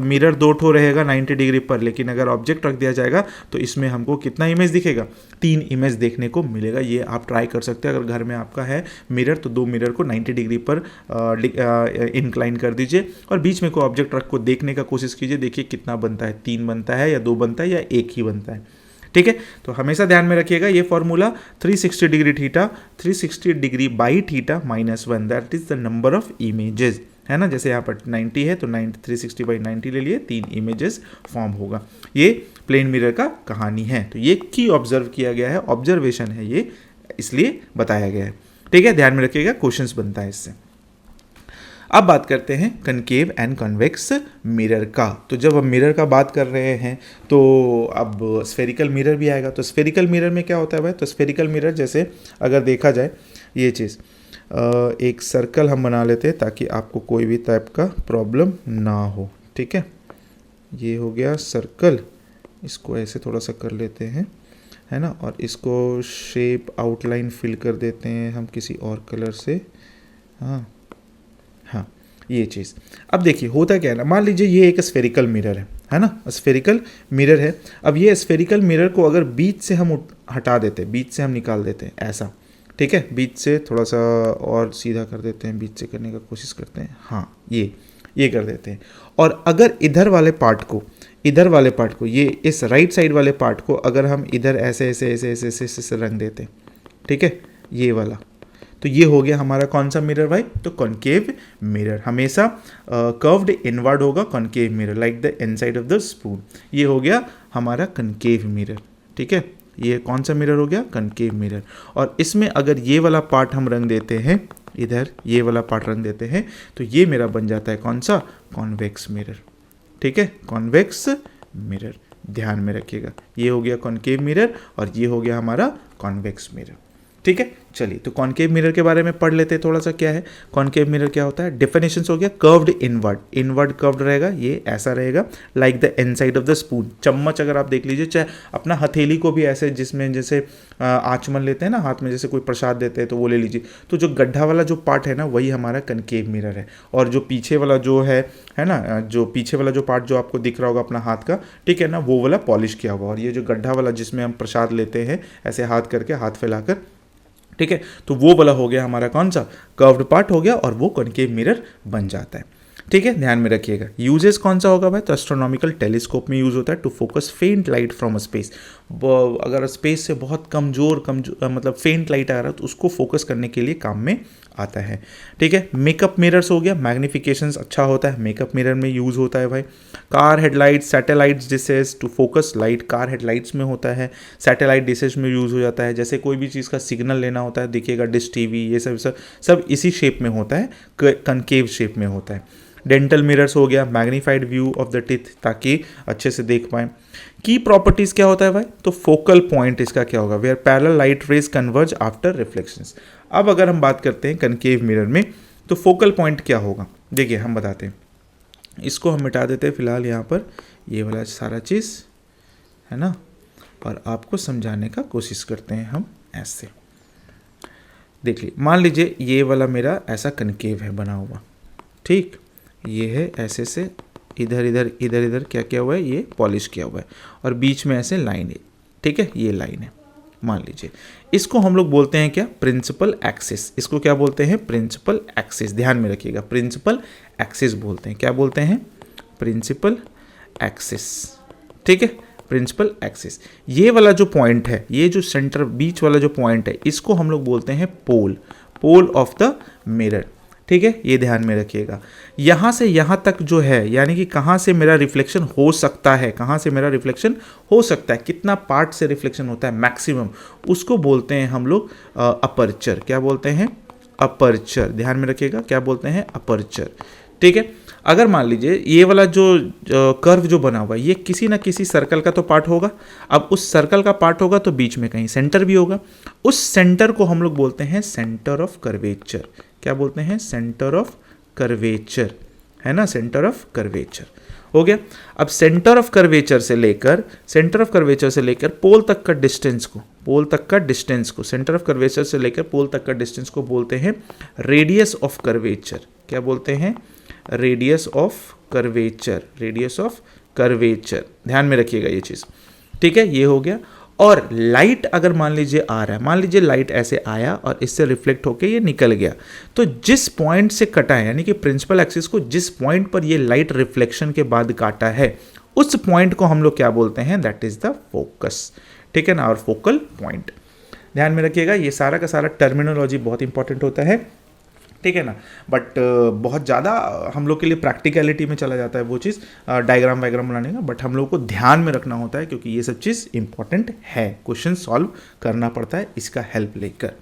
मिरर दो ठो रहेगा 90 डिग्री पर, लेकिन अगर ऑब्जेक्ट रख दिया जाएगा तो इसमें हमको कितना इमेज दिखेगा? 3 इमेज देखने को मिलेगा। ये आप ट्राई कर सकते हैं। अगर घर में आपका है मिरर तो दो मिरर को 90 डिग्री पर इंक्लाइन कर दीजिए और बीच में कोई ऑब्जेक्ट रख को देखने का कोशिश कीजिए, देखिए कितना बनता है, 3 बनता है या 2 बनता है या 1 ही बनता है। ठीक है, तो हमेशा ध्यान में रखिएगा ये formula 360 degree theta, 360 degree by theta minus 1, that is the number of images, है ना। जैसे यहाँ पर 90 है तो 360 बाई 90 ले लिए, 3 इमेजेस फॉर्म होगा। ये प्लेन मिरर का कहानी है। तो ये की ऑब्जर्व किया गया है, ऑब्जर्वेशन है ये, इसलिए बताया गया है। ठीक है, ध्यान में रखिएगा, क्वेश्चंस बनता है इससे। अब बात करते हैं कनकेव एंड कन्वेक्स मिरर का। तो जब हम मिरर का बात कर रहे हैं तो अब स्फेरिकल मिरर भी आएगा। तो स्फेरिकल मिरर में क्या होता है भाई? तो स्फेरिकल मिरर जैसे अगर देखा जाए ये चीज़, एक सर्कल हम बना लेते हैं ताकि आपको कोई भी टाइप का प्रॉब्लम ना हो। ठीक है, ये हो गया सर्कल, इसको ऐसे थोड़ा सा कर लेते हैं, है ना। और इसको शेप आउटलाइन फिल कर देते हैं हम किसी और कलर से। हाँ हाँ, ये चीज़। अब देखिए होता क्या है ना, मान लीजिए ये एक स्फेरिकल मिरर है ना, स्फेरिकल मिरर है। अब ये स्फेरिकल मिरर को अगर बीच से हम हटा देते, बीच से हम निकाल देते हैं ऐसा, ठीक है, बीच से थोड़ा सा और सीधा कर देते हैं, बीच से करने का कोशिश करते हैं, हाँ ये कर देते हैं। और अगर इधर वाले पार्ट को ये इस राइट साइड वाले पार्ट को अगर हम इधर ऐसे ऐसे ऐसे ऐसे ऐसे ऐसे रंग देते हैं, ठीक है, ये वाला, तो ये हो गया हमारा कौन सा मिरर भाई, तो कॉनकेव मिरर। हमेशा कर्व्ड इनवर्ड होगा concave mirror, like the inside of the spoon. ये हो गया हमारा कॉनकेव मिरर, ठीक है। ये कौन सा मिरर हो गया, कॉनकेव मिरर। और इसमें अगर ये वाला पार्ट हम रंग देते हैं, इधर ये वाला पार्ट रंग देते हैं, तो ये मेरा बन जाता है कौन सा, कॉन्वेक्स मिरर, ठीक है, कॉन्वेक्स मिरर। ध्यान में रखिएगा, ये हो गया कॉनकेव मिरर और ये हो गया हमारा कॉन्वेक्स मिरर, ठीक है। चलिए तो कॉनकेव मिरर के बारे में पढ़ लेते हैं थोड़ा सा, क्या है कॉनकेव मिरर, क्या होता है। डेफिनेशंस हो गया, कर्व्ड इनवर्ड कर्व्ड रहेगा, ये ऐसा रहेगा like the inside of the spoon. चम्मच अगर आप देख लीजिए, चाहे अपना हथेली को भी ऐसे, जिसमें जैसे आचमन लेते हैं ना हाथ में, जैसे कोई प्रसाद देते हैं तो वो ले लीजिए, तो जो गड्ढा वाला जो पार्ट है ना वही हमारा कॉनकेव मिरर है। और जो पीछे वाला जो है ना, जो पीछे वाला जो पार्ट जो आपको दिख रहा होगा अपना हाथ का, ठीक है ना, वो वाला पॉलिश किया हुआ। और ये जो गड्ढा वाला जिसमें हम प्रसाद लेते हैं ऐसे हाथ करके, हाथ फैलाकर, ठीक है, तो वो वाला हो गया हमारा कौन सा, कर्व्ड पार्ट हो गया और वो कॉनकेव मिरर बन जाता है, ठीक है। ध्यान में रखिएगा। यूजेस कौन सा होगा भाई, तो एस्ट्रोनॉमिकल टेलीस्कोप में यूज होता है टू फोकस फेंट लाइट फ्रॉम स्पेस। अगर स्पेस से बहुत कमजोर मतलब फेंट लाइट आ रहा है तो उसको फोकस करने के लिए काम में आता है, ठीक है। मेकअप मिरर्स हो गया, मैग्निफिकेशन अच्छा होता है, मेकअप मिरर में यूज होता है भाई। Car headlights, satellites dishes to focus light, car headlights में होता है, सैटेलाइट डिशेस में यूज हो जाता है। जैसे कोई भी चीज़ का सिग्नल लेना होता है, देखिएगा डिश टीवी, ये सब इसी शेप में होता है, कनकेव शेप में होता है। डेंटल मिरर्स हो गया, magnified view of the teeth, ताकि अच्छे से देख पाएं। की प्रॉपर्टीज क्या होता है भाई, तो फोकल पॉइंट इसका क्या होगा, where parallel light rays converge after reflections. अब अगर हम बात करते हैं कनकेव मिरर में, तो फोकल पॉइंट क्या होगा, देखिए हम बताते हैं। इसको हम मिटा देते हैं फिलहाल यहाँ पर, ये वाला सारा चीज़ है ना, और आपको समझाने का कोशिश करते हैं हम ऐसे। देख लीजिए, मान लीजिए ये वाला मेरा ऐसा कनकेव है बना हुआ, ठीक, ये है ऐसे से इधर इधर इधर इधर क्या किया हुआ है, ये पॉलिश किया हुआ है, और बीच में ऐसे लाइन है, ठीक है, ये लाइन है मान लीजिए। इसको हम लोग बोलते हैं क्या, प्रिंसिपल एक्सिस। इसको क्या बोलते हैं, प्रिंसिपल एक्सिस। ध्यान में रखिएगा, प्रिंसिपल एक्सिस बोलते हैं, क्या बोलते हैं, प्रिंसिपल एक्सिस, ठीक है, प्रिंसिपल एक्सिस। ये वाला जो पॉइंट है, ये जो सेंटर बीच वाला जो पॉइंट है, इसको हम लोग बोलते हैं पोल ऑफ द मिरर, ठीक है, ये ध्यान में रखिएगा। यहाँ से यहाँ तक जो है, यानी कि कहाँ से मेरा रिफ्लेक्शन हो सकता है, कहाँ से मेरा रिफ्लेक्शन हो सकता है, कितना पार्ट से रिफ्लेक्शन होता है मैक्सिमम, उसको बोलते हैं हम लोग अपर्चर। क्या बोलते हैं, अपर्चर। ध्यान में रखिएगा, क्या बोलते हैं, अपर्चर, ठीक है। अगर मान लीजिए ये वाला जो कर्व जो बना हुआ है, ये किसी ना किसी सर्कल का तो पार्ट होगा। अब उस सर्कल का पार्ट होगा तो बीच में कहीं सेंटर भी होगा। उस सेंटर को हम लोग बोलते हैं सेंटर ऑफ कर्वेचर। क्या बोलते हैं, सेंटर ऑफ कर्वेचर, है ना, सेंटर ऑफ कर्वेचर हो गया। अब सेंटर ऑफ कर्वेचर से लेकर पोल तक का डिस्टेंस को सेंटर ऑफ कर्वेचर से लेकर पोल तक का डिस्टेंस को बोलते हैं रेडियस ऑफ कर्वेचर। क्या बोलते हैं, रेडियस ऑफ कर्वेचर। ध्यान में रखिएगा ये चीज़, ठीक है, ये हो गया। और लाइट अगर मान लीजिए आ रहा है, मान लीजिए लाइट ऐसे आया और इससे रिफ्लेक्ट होके ये निकल गया, तो जिस पॉइंट से कटा है, यानी कि प्रिंसिपल एक्सिस को जिस पॉइंट पर ये लाइट रिफ्लेक्शन के बाद काटा है, उस पॉइंट को हम लोग क्या बोलते हैं, दैट इज द फोकस, ठीक है ना, और फोकल पॉइंट। ध्यान में रखिएगा, ये सारा का सारा टर्मिनोलॉजी बहुत इंपॉर्टेंट होता है, ठीक है ना। बट बहुत ज़्यादा हम लोग के लिए प्रैक्टिकलिटी में चला जाता है वो चीज़, डायग्राम वायग्राम बनाने का, बट हम लोग को ध्यान में रखना होता है क्योंकि ये सब चीज़ इंपॉर्टेंट है, क्वेश्चन सॉल्व करना पड़ता है इसका हेल्प लेकर,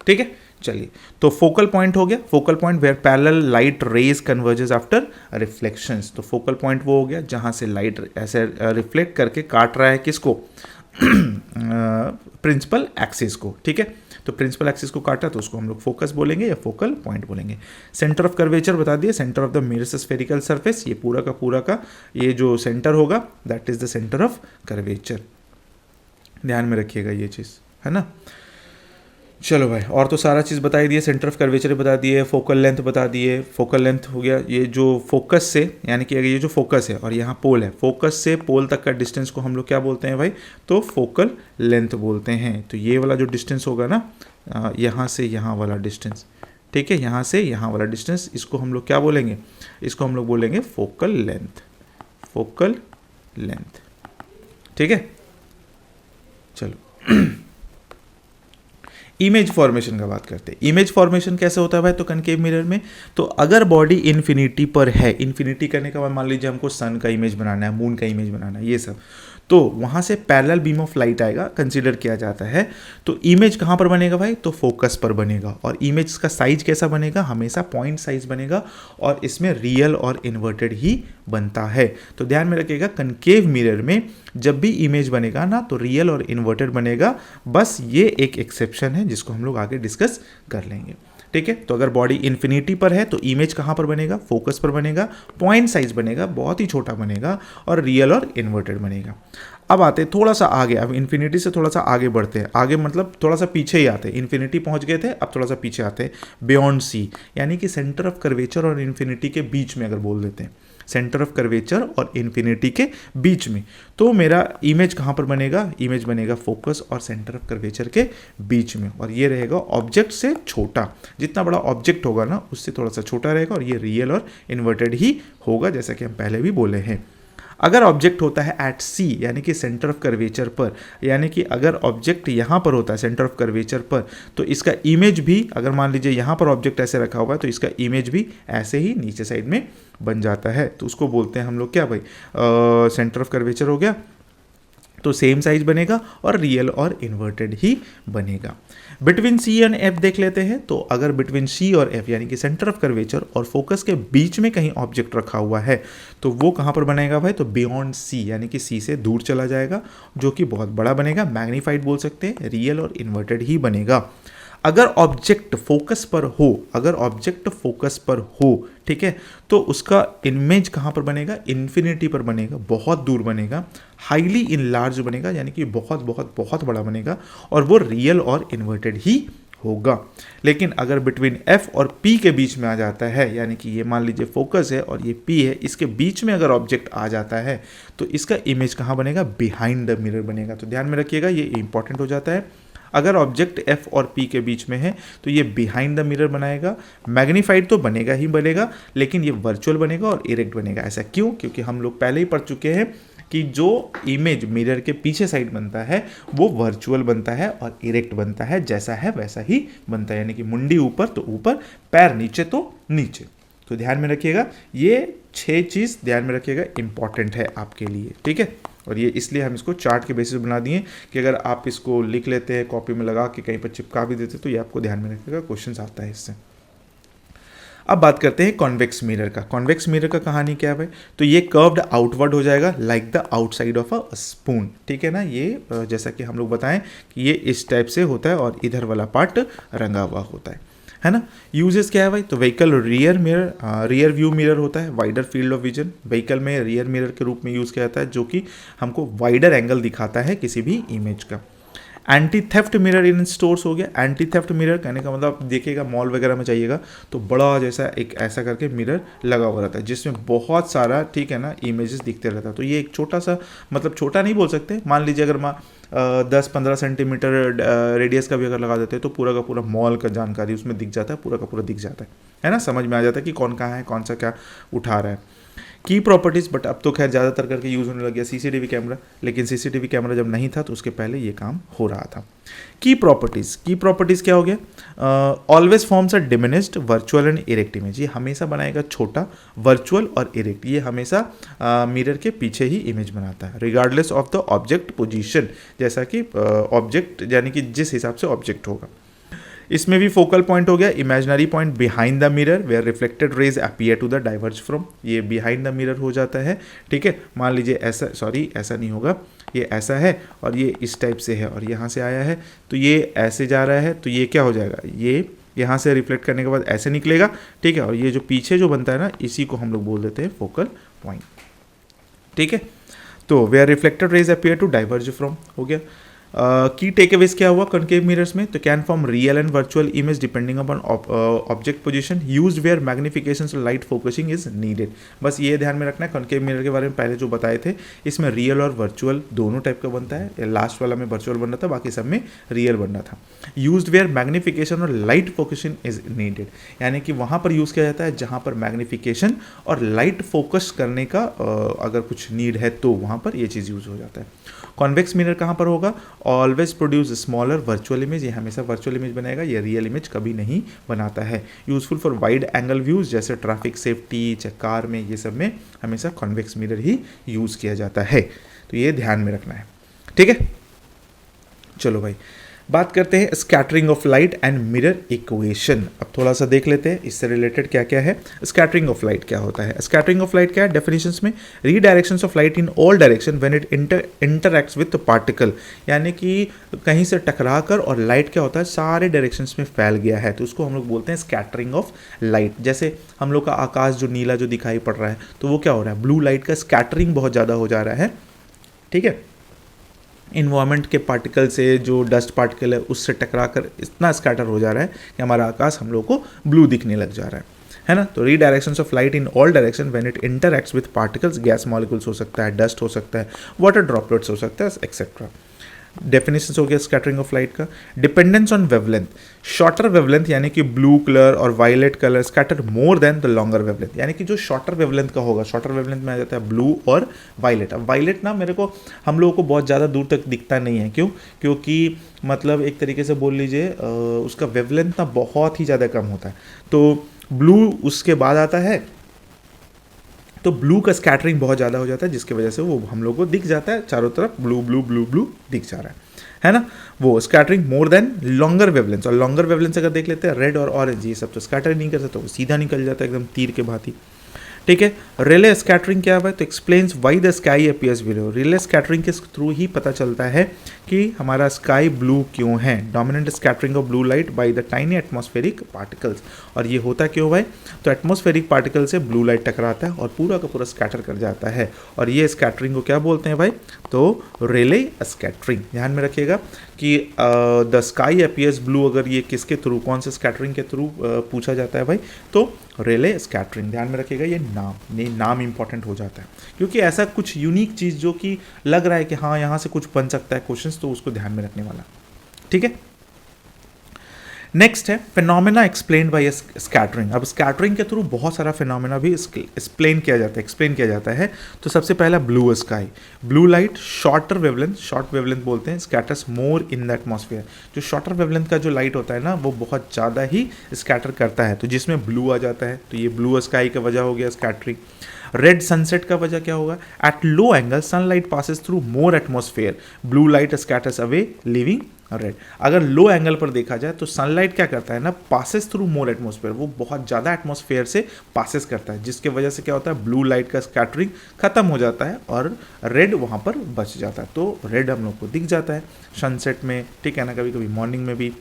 ठीक है। चलिए, तो फोकल पॉइंट हो गया, focal point where parallel light rays converges after reflections. तो फोकल पॉइंट वो हो गया जहाँ से लाइट ऐसे रिफ्लेक्ट करके काट रहा है किसको, प्रिंसिपल एक्सिस को, ठीक है। तो प्रिंसिपल एक्सिस को काटा तो उसको हम लोग फोकस बोलेंगे या फोकल पॉइंट बोलेंगे। सेंटर ऑफ कर्वेचर बता दिए, centre of the mirrors spherical surface, ये पूरा का ये जो सेंटर होगा that is the centre of curvature, ध्यान में रखिएगा ये चीज़, है ना। चलो भाई, और तो सारा चीज़ बता ही दिए, सेंटर ऑफ कर्वेचर बता दिए, फोकल लेंथ बता दिए। फोकल लेंथ हो गया ये जो फोकस से, यानी कि अगर ये जो फोकस है और यहाँ पोल है, फोकस से पोल तक का डिस्टेंस को हम लोग क्या बोलते हैं भाई, तो फोकल लेंथ बोलते हैं। तो ये वाला जो डिस्टेंस होगा ना, यहाँ से यहाँ वाला डिस्टेंस, ठीक है, यहाँ से यहाँ वाला डिस्टेंस, इसको हम लोग क्या बोलेंगे, इसको हम लोग बोलेंगे फोकल लेंथ, फोकल लेंथ, ठीक है। चलो इमेज फॉर्मेशन का बात करते हैं। इमेज फॉर्मेशन कैसे होता है भाई, तो कनकेव मिरर में, तो अगर बॉडी इन्फिनिटी पर है, इन्फिनिटी करने का बाद मान लीजिए हमको सन का इमेज बनाना है, मून का इमेज बनाना है, ये सब, तो वहाँ से पैरेलल बीम ऑफ लाइट आएगा, कंसीडर किया जाता है। तो इमेज कहाँ पर बनेगा भाई, तो फोकस पर बनेगा। और इमेज का साइज कैसा बनेगा, हमेशा पॉइंट साइज बनेगा, और इसमें रियल और इन्वर्टेड ही बनता है। तो ध्यान में रखिएगा, कनकेव मिरर में जब भी इमेज बनेगा ना, तो रियल और इन्वर्टेड बनेगा। बस ये एक एक्सेप्शन है जिसको हम लोग आगे डिस्कस कर लेंगे, ठीक है। तो अगर बॉडी इन्फिनिटी पर है तो इमेज कहाँ पर बनेगा, फोकस पर बनेगा, पॉइंट साइज बनेगा, बहुत ही छोटा बनेगा, और रियल और इन्वर्टेड बनेगा। अब आते हैं थोड़ा सा आगे, अब इन्फिनिटी से थोड़ा सा आगे बढ़ते हैं, आगे मतलब थोड़ा सा पीछे ही आते हैं, इन्फिनिटी पहुंच गए थे, अब थोड़ा सा पीछे आते हैं, बियॉन्ड सी, यानी कि सेंटर ऑफ कर्वेचर और इन्फिनिटी के बीच में अगर बोल देते हैं, सेंटर ऑफ कर्वेचर और इन्फिनिटी के बीच में, तो मेरा इमेज कहाँ पर बनेगा, इमेज बनेगा फोकस और सेंटर ऑफ कर्वेचर के बीच में, और ये रहेगा ऑब्जेक्ट से छोटा, जितना बड़ा ऑब्जेक्ट होगा ना उससे थोड़ा सा छोटा रहेगा, और ये रियल और इन्वर्टेड ही होगा, जैसा कि हम पहले भी बोले हैं। अगर ऑब्जेक्ट होता है एट सी, यानी कि सेंटर ऑफ कर्वेचर पर, यानी कि अगर ऑब्जेक्ट यहाँ पर होता है सेंटर ऑफ कर्वेचर पर, तो इसका इमेज भी, अगर मान लीजिए यहाँ पर ऑब्जेक्ट ऐसे रखा हुआ है, तो इसका इमेज भी ऐसे ही नीचे साइड में बन जाता है। तो उसको बोलते हैं हम लोग क्या भाई, सेंटर ऑफ कर्वेचर हो गया, तो सेम साइज बनेगा और रियल और इन्वर्टेड ही बनेगा। बिटवीन सी एंड एफ देख लेते हैं। तो अगर बिटवीन सी और एफ, यानी कि सेंटर ऑफ कर्वेचर और फोकस के बीच में कहीं ऑब्जेक्ट रखा हुआ है, तो वो कहाँ पर बनेगा भाई, तो बियॉन्ड सी, यानी कि सी से दूर चला जाएगा, जो कि बहुत बड़ा बनेगा, मैग्नीफाइड बोल सकते हैं, रियल और इन्वर्टेड ही बनेगा। अगर ऑब्जेक्ट फोकस पर हो, अगर ऑब्जेक्ट फोकस पर हो, ठीक है, तो उसका इमेज कहाँ पर बनेगा, इन्फिनिटी पर बनेगा, बहुत दूर बनेगा, हाईली इनलार्ज बनेगा, यानी कि बहुत बहुत बहुत बड़ा बनेगा, और वो रियल और इन्वर्टेड ही होगा। लेकिन अगर बिटवीन एफ और पी के बीच में आ जाता है, यानी कि ये मान लीजिए फोकस है और ये पी है, इसके बीच में अगर ऑब्जेक्ट आ जाता है, तो इसका इमेज कहाँ बनेगा, बिहाइंड द मिरर बनेगा। तो ध्यान में रखिएगा, ये इंपॉर्टेंट हो जाता है। अगर ऑब्जेक्ट एफ और पी के बीच में है तो ये बिहाइंड द मिरर बनाएगा। मैग्नीफाइड तो बनेगा ही बनेगा, लेकिन ये वर्चुअल बनेगा और इरेक्ट बनेगा। ऐसा क्यों, क्योंकि हम लोग पहले ही पढ़ चुके हैं कि जो इमेज मिरर के पीछे साइड बनता है वो वर्चुअल बनता है और इरेक्ट बनता है, जैसा है वैसा ही बनता है, यानी कि मुंडी ऊपर तो ऊपर, पैर नीचे तो नीचे। तो ध्यान में रखिएगा, ये 6 चीज़ ध्यान में रखिएगा, इंपॉर्टेंट है आपके लिए, ठीक है। और ये इसलिए हम इसको चार्ट के बेसिस बना दिए कि अगर आप इसको लिख लेते हैं, कॉपी में लगा के कहीं पर चिपका भी देते, तो ये आपको ध्यान में रखिएगा, क्वेश्चन आता है इससे। अब बात करते हैं कॉन्वेक्स मिरर का। कॉन्वेक्स मिरर का कहानी क्या है, तो ये कर्व्ड आउटवर्ड हो जाएगा like the outside of a spoon, ठीक है ना। ये जैसा कि हम लोग बताएं कि ये इस टाइप से होता है और इधर वाला पार्ट रंगा हुआ होता है ना। यूजेस क्या है भाई, तो vehicle rear mirror, rear view mirror होता है, wider field of vision. Vehicle में रियर मिरर के रूप में यूज़ किया जाता है, जो कि हमको वाइडर एंगल दिखाता है किसी भी इमेज का। एंटी थेफ्ट मिरर इन स्टोर्स हो गया। एंटी थेफ्ट मिरर कहने का मतलब, आप देखिएगा मॉल वगैरह में जाइएगा तो बड़ा जैसा एक ऐसा करके मिरर लगा हुआ रहता है, जिसमें बहुत सारा, ठीक है ना, इमेजेस दिखते रहता है। तो ये एक छोटा सा, मतलब छोटा नहीं बोल सकते, मान लीजिए अगर 10-15 सेंटीमीटर रेडियस का भी अगर लगा देते हैं तो पूरा का पूरा मॉल का जानकारी उसमें दिख जाता है, पूरा का पूरा दिख जाता है ना, समझ में आ जाता है कि कौन कहाँ है, कौन सा क्या उठा रहा है। की प्रॉपर्टीज़, बट अब तो खैर ज़्यादातर करके यूज़ होने लग गया सीसीटीवी कैमरा, लेकिन सीसीटीवी कैमरा जब नहीं था तो उसके पहले ये काम हो रहा था। की प्रॉपर्टीज़ क्या हो गया, always forms a diminished virtual and erect image. ये हमेशा बनाएगा छोटा, वर्चुअल और इरेक्ट, ये हमेशा मिरर के पीछे ही इमेज बनाता है, regardless of the object position, जैसा कि ऑब्जेक्ट यानी कि जिस हिसाब से ऑब्जेक्ट होगा। इसमें भी फोकल पॉइंट हो गया imaginary point behind the mirror where reflected rays appear to the diverge from, ये बिहाइंड द मिरर हो जाता है, ठीक है। मान लीजिए ऐसा, सॉरी ऐसा नहीं होगा, ये ऐसा है और ये इस टाइप से है और यहाँ से आया है, तो ये ऐसे जा रहा है, तो ये क्या हो जाएगा, ये यहाँ से रिफ्लेक्ट करने के बाद ऐसे निकलेगा, ठीक है। और ये जो पीछे जो बनता है ना, इसी को हम लोग बोल देते हैं फोकल पॉइंट, ठीक है। तो where reflected rays appear to diverge from हो गया। की टेकअवेज क्या हुआ कॉन्केव मिरर्स में, तो can form real and virtual image depending upon object position, used where magnification light focusing is needed. बस ये ध्यान में रखना है, कॉन्केव मिरर के बारे में पहले जो बताए थे, इसमें रियल और वर्चुअल दोनों टाइप का बनता है। लास्ट वाला में वर्चुअल बन रहा था, बाकी सब में रियल बन रहा था। यूज्ड वेयर मैग्निफिकेशन और लाइट फोकसिंग इज नीडेड, यानी कि वहाँ पर यूज़ किया जाता है जहाँ पर मैग्निफिकेशन और लाइट फोकस करने का अगर कुछ नीड है तो वहाँ पर ये चीज़ यूज़ हो जाता है। कॉन्वेक्स मिरर कहाँ पर होगा, always produce smaller virtual image, ये हमेशा वर्चुअल इमेज बनाएगा, ये रियल इमेज कभी नहीं बनाता है। Useful for wide angle views, जैसे ट्रैफिक सेफ्टी, चाहे कार में, ये सब में हमेशा कॉन्वेक्स मिरर ही यूज़ किया जाता है। तो ये ध्यान में रखना है, ठीक है। चलो भाई, बात करते हैं scattering of light and mirror equation. अब थोड़ा सा देख लेते हैं इससे रिलेटेड क्या क्या है। स्कैटरिंग ऑफ लाइट क्या होता है, स्कैटरिंग ऑफ लाइट क्या है डेफिनेशंस में, redirections of light in all direction when it interacts with particle, यानी कि कहीं से टकरा कर और लाइट क्या होता है सारे डायरेक्शंस में फैल गया है, तो उसको हम लोग बोलते हैं स्कैटरिंग ऑफ लाइट। जैसे हम लोग का आकाश जो नीला जो दिखाई पड़ रहा है, तो वो क्या हो रहा है, ब्लू लाइट का स्कैटरिंग बहुत ज़्यादा हो जा रहा है, ठीक है। इन्वायरमेंट के पार्टिकल से, जो डस्ट पार्टिकल है उससे टकरा कर इतना स्कैटर हो जा रहा है कि हमारा आकाश हम लोग को ब्लू दिखने लग जा रहा है ना। तो redirections of light in all direction when it interacts with particles, gas molecules हो सकता है, डस्ट हो सकता है, वाटर ड्रॉपलेट्स हो सकता है, एक्सेट्रा। डेफिनेशन हो गया स्कैटरिंग ऑफ लाइट का। Dependence on wavelength, shorter wavelength यानी कि ब्लू कलर और violet colour scatter more than the longer wavelength, यानी कि जो शॉर्टर वेवलेंथ का होगा, शॉर्टर वेवलेंथ में आ जाता है ब्लू और वायलेट। अब वायलेट ना मेरे को हम लोगों को बहुत ज़्यादा दूर तक दिखता नहीं है, क्यों, क्योंकि मतलब एक तरीके से बोल लीजिए उसका वेवलेंथ ना बहुत ही ज़्यादा कम होता है। तो ब्लू उसके बाद आता है, तो ब्लू का स्कैटरिंग बहुत ज़्यादा हो जाता है, जिसकी वजह से वो हम लोग को दिख जाता है चारों तरफ ब्लू ब्लू ब्लू ब्लू दिख जा रहा है ना। वो scattering more than longer wavelengths, और लॉन्गर वेवलेंस अगर देख लेते हैं रेड और ऑरेंज, ये सब तो स्कैटर नहीं कर सकते, वो सीधा निकल जाता है एकदम तीर के भांति, ठीक है। रिले स्कैटरिंग क्या है, तो explains why the sky appears blue. Relay scattering के थ्रू ही पता चलता है कि हमारा स्काई ब्लू क्यों है। Dominant scattering of blue light by the tiny atmospheric particles, और ये होता क्यों भाई, तो एटमॉस्फेरिक पार्टिकल से ब्लू लाइट टकराता है और पूरा का पूरा स्कैटर कर जाता है, और ये स्कैटरिंग को क्या बोलते हैं भाई, तो रिले स्कैटरिंग। ध्यान में रखिएगा कि द स्काई अपीयर्स ब्लू, अगर ये किसके थ्रू, कौन से स्कैटरिंग के थ्रू पूछा जाता है भाई, तो रिले स्कैटरिंग। ध्यान में रखिएगा ये नाम इंपॉर्टेंट हो जाता है, क्योंकि ऐसा कुछ यूनिक चीज़ जो कि लग रहा है कि हाँ यहाँ से कुछ बन सकता है क्वेश्चंस, तो उसको ध्यान में रखने वाला, ठीक है। नेक्स्ट है फिनोमेना एक्सप्लेन बाय स्कैटरिंग। अब स्कैटरिंग के थ्रू बहुत सारा फिनोमेना भी एक्सप्लेन किया जाता है। तो सबसे पहला blue sky, blue light shorter wavelength, short wavelength बोलते हैं, scatters more in the atmosphere. जो शॉर्टर वेवलेंथ का जो लाइट होता है ना, वो बहुत ज़्यादा ही स्कैटर करता है, तो जिसमें ब्लू आ जाता है, तो ये ब्लू स्काई का वजह हो गया स्कैटरिंग। रेड सनसेट का वजह क्या होगा, at low angle sunlight passes through more atmosphere, blue light scatters away living red. अगर लो एंगल पर देखा जाए तो सनलाइट क्या करता है ना, पासेस थ्रू मोर एटमॉस्फेयर, वो बहुत ज़्यादा एटमॉस्फेयर से पासेस करता है, जिसके वजह से क्या होता है, ब्लू लाइट का स्कैटरिंग खत्म हो जाता है और रेड वहाँ पर बच जाता है, तो रेड हम लोग को दिख जाता है सनसेट में, ठीक है ना, कभी कभी मॉर्निंग में भी।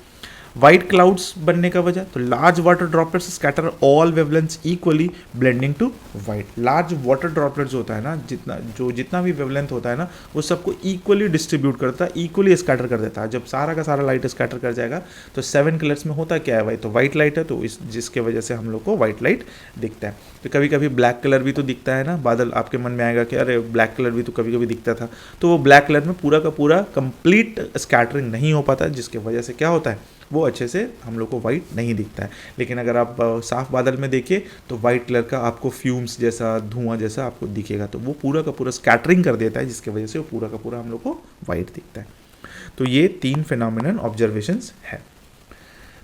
वाइट क्लाउड्स बनने का वजह, तो large water droplets scatter all wavelengths equally blending to white. Large water droplets होता है ना, जितना भी वेवलेंथ होता है ना, वो सबको इक्वली डिस्ट्रीब्यूट करता है, इक्वली स्कैटर कर देता है। जब सारा का सारा लाइट स्कैटर कर जाएगा तो 7 कलर्स में होता क्या है भाई, तो वाइट लाइट है, तो जिसके वजह से हम लोग को वाइट लाइट दिखता है। तो कभी कभी ब्लैक कलर भी तो दिखता है ना, बादल आपके मन में आएगा कि अरे ब्लैक कलर भी तो कभी कभी दिखता था, तो वो ब्लैक कलर में पूरा का पूरा कंप्लीट स्कैटरिंग नहीं हो पाता, जिसके वजह से क्या होता है, वो अच्छे से हम लोग को वाइट नहीं दिखता है। लेकिन अगर आप साफ बादल में देखिए तो वाइट कलर का आपको फ्यूम्स जैसा, धुआं जैसा आपको दिखेगा, तो वो पूरा का पूरा स्कैटरिंग कर देता है, जिसकी वजह से वो पूरा का पूरा हम लोग को वाइट दिखता है। तो ये 3 फिनोमिनल ऑब्जर्वेशंस है।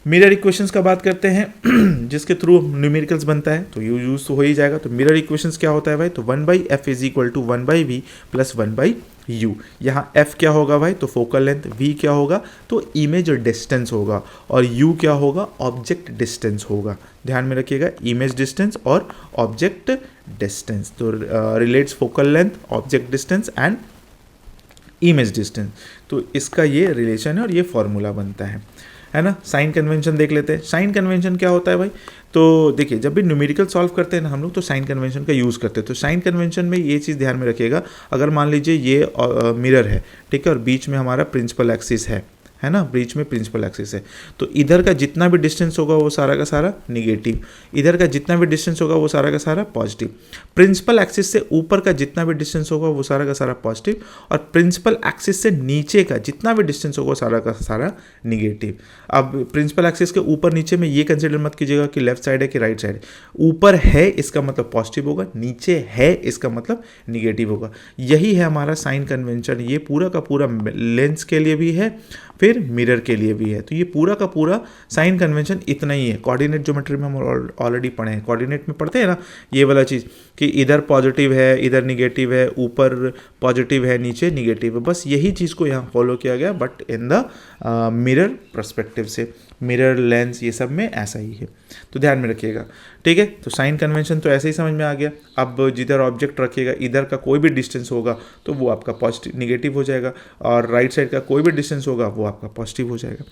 मिरर इक्वेशंस का बात करते हैं जिसके थ्रू न्यूमेरिकल्स बनता है, तो यूज तो हो ही जाएगा। तो मिरर इक्वेशंस क्या होता है भाई, तो 1/f is equal to 1/v plus 1/u। यहाँ f क्या होगा भाई, तो फोकल लेंथ, v क्या होगा, तो इमेज डिस्टेंस होगा, और u क्या होगा, ऑब्जेक्ट डिस्टेंस होगा। ध्यान में रखिएगा, इमेज डिस्टेंस और ऑब्जेक्ट डिस्टेंस, तो relates focal length, object distance and image distance. तो इसका ये रिलेशन है और ये फॉर्मूला बनता है। है ना। साइन कन्वेंशन देख लेते हैं। साइन कन्वेंशन क्या होता है भाई, तो देखिए जब भी न्यूमेरिकल सॉल्व करते हैं ना हम लोग तो साइन कन्वेंशन का यूज़ करते हैं। तो साइन कन्वेंशन में ये चीज़ ध्यान में रखिएगा, अगर मान लीजिए ये मिरर है, ठीक है, और बीच में हमारा प्रिंसिपल एक्सिस है ना, बीच में प्रिंसिपल एक्सिस है, तो इधर का जितना भी डिस्टेंस होगा वो सारा का सारा निगेटिव, इधर का जितना भी डिस्टेंस होगा वो सारा का सारा पॉजिटिव, प्रिंसिपल एक्सिस से ऊपर का जितना भी डिस्टेंस होगा वो सारा का सारा पॉजिटिव, और प्रिंसिपल एक्सिस से नीचे का जितना भी डिस्टेंस होगा वो सारा का सारा निगेटिव। अब प्रिंसिपल एक्सिस के ऊपर नीचे में ये कंसिडर मत कीजिएगा कि लेफ्ट साइड है कि राइट साइड है, ऊपर है इसका मतलब पॉजिटिव होगा, नीचे है इसका मतलब निगेटिव होगा। यही है हमारा साइन कन्वेंशन, ये पूरा का पूरा लेंस के लिए भी है फिर मिरर के लिए भी है। तो ये पूरा का पूरा साइन कन्वेंशन इतना ही है। कोऑर्डिनेट ज्योमेट्री में हम ऑलरेडी पढ़े हैं, कोऑर्डिनेट में पढ़ते हैं ना ये वाला चीज़ कि इधर पॉजिटिव है इधर निगेटिव है, ऊपर पॉजिटिव है नीचे निगेटिव है, बस यही चीज़ को यहाँ फॉलो किया गया, but in the mirror perspective से, मिरर लेंस ये सब में ऐसा ही है, तो ध्यान में रखिएगा, ठीक है। तो साइन कन्वेंशन तो ऐसे ही समझ में आ गया। अब जिधर ऑब्जेक्ट रखिएगा इधर का कोई भी डिस्टेंस होगा तो वो आपका पॉजिटिव निगेटिव हो जाएगा, और राइट साइड का कोई भी डिस्टेंस होगा वो आपका पॉजिटिव हो जाएगा।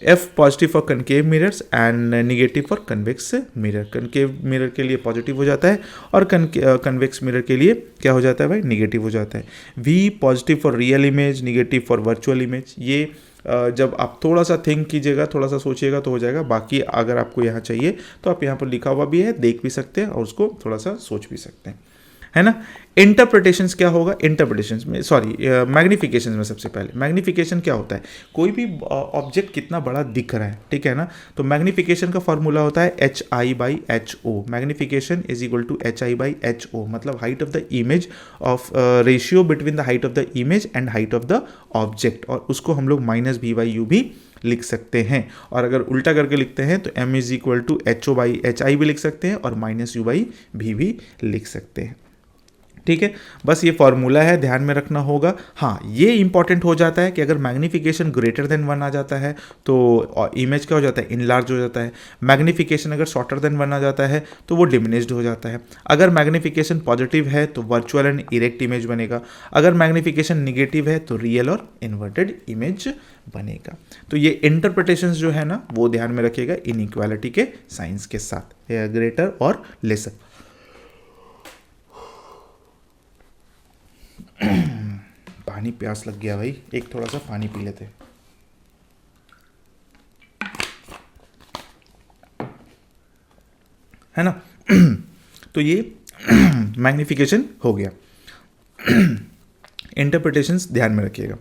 F positive for concave mirrors and negative for convex mirror. Concave mirror के लिए पॉजिटिव हो जाता है और कन्वेक्स मिरर के लिए क्या हो जाता है भाई, निगेटिव हो जाता है। V positive for real image, negative for virtual image. ये जब आप थोड़ा सा थिंक कीजिएगा, थोड़ा सा सोचिएगा तो हो जाएगा। बाकी अगर आपको यहाँ चाहिए तो आप यहाँ पर लिखा हुआ भी है, देख भी सकते हैं और उसको थोड़ा सा सोच भी सकते हैं, है ना। इंटरप्रिटेशंस क्या होगा, इंटरप्रिटेशंस में मैग्निफिकेशन में सबसे पहले मैग्निफिकेशन क्या होता है, कोई भी ऑब्जेक्ट कितना बड़ा दिख रहा है, ठीक है ना, तो मैग्निफिकेशन का फॉर्मूला होता है HI/HO। Magnification is equal to HI/HO, मतलब height of the image of ratio between the height of the image and height of the object, और उसको हम लोग -B/U भी लिख सकते हैं। और अगर उल्टा करके लिखते हैं तो M is equal to HO/HI भी लिख सकते हैं और -U/V भी लिख सकते हैं, ठीक है। बस ये फॉर्मूला है, ध्यान में रखना होगा। हाँ, ये इंपॉर्टेंट हो जाता है कि अगर मैग्निफिकेशन ग्रेटर देन 1 आ जाता है तो इमेज क्या हो जाता है, इनलार्ज हो जाता है। मैग्निफिकेशन अगर शॉर्टर देन 1 आ जाता है तो वो डिमिनिश्ड हो जाता है। अगर मैग्निफिकेशन पॉजिटिव है तो वर्चुअल एंड इरेक्ट इमेज बनेगा। अगर मैग्निफिकेशन निगेटिव है तो रियल और इन्वर्टेड इमेज बनेगा। तो ये इंटरप्रिटेशंस जो है ना वो ध्यान में रखिएगा इनइक्वालिटी के साइंस के साथ, ग्रेटर और लेसर। पानी प्यास लग गया भाई, एक थोड़ा सा पानी पी लेते, है ना। तो ये मैग्निफिकेशन हो गया। इंटरप्रिटेशंस ध्यान में रखिएगा।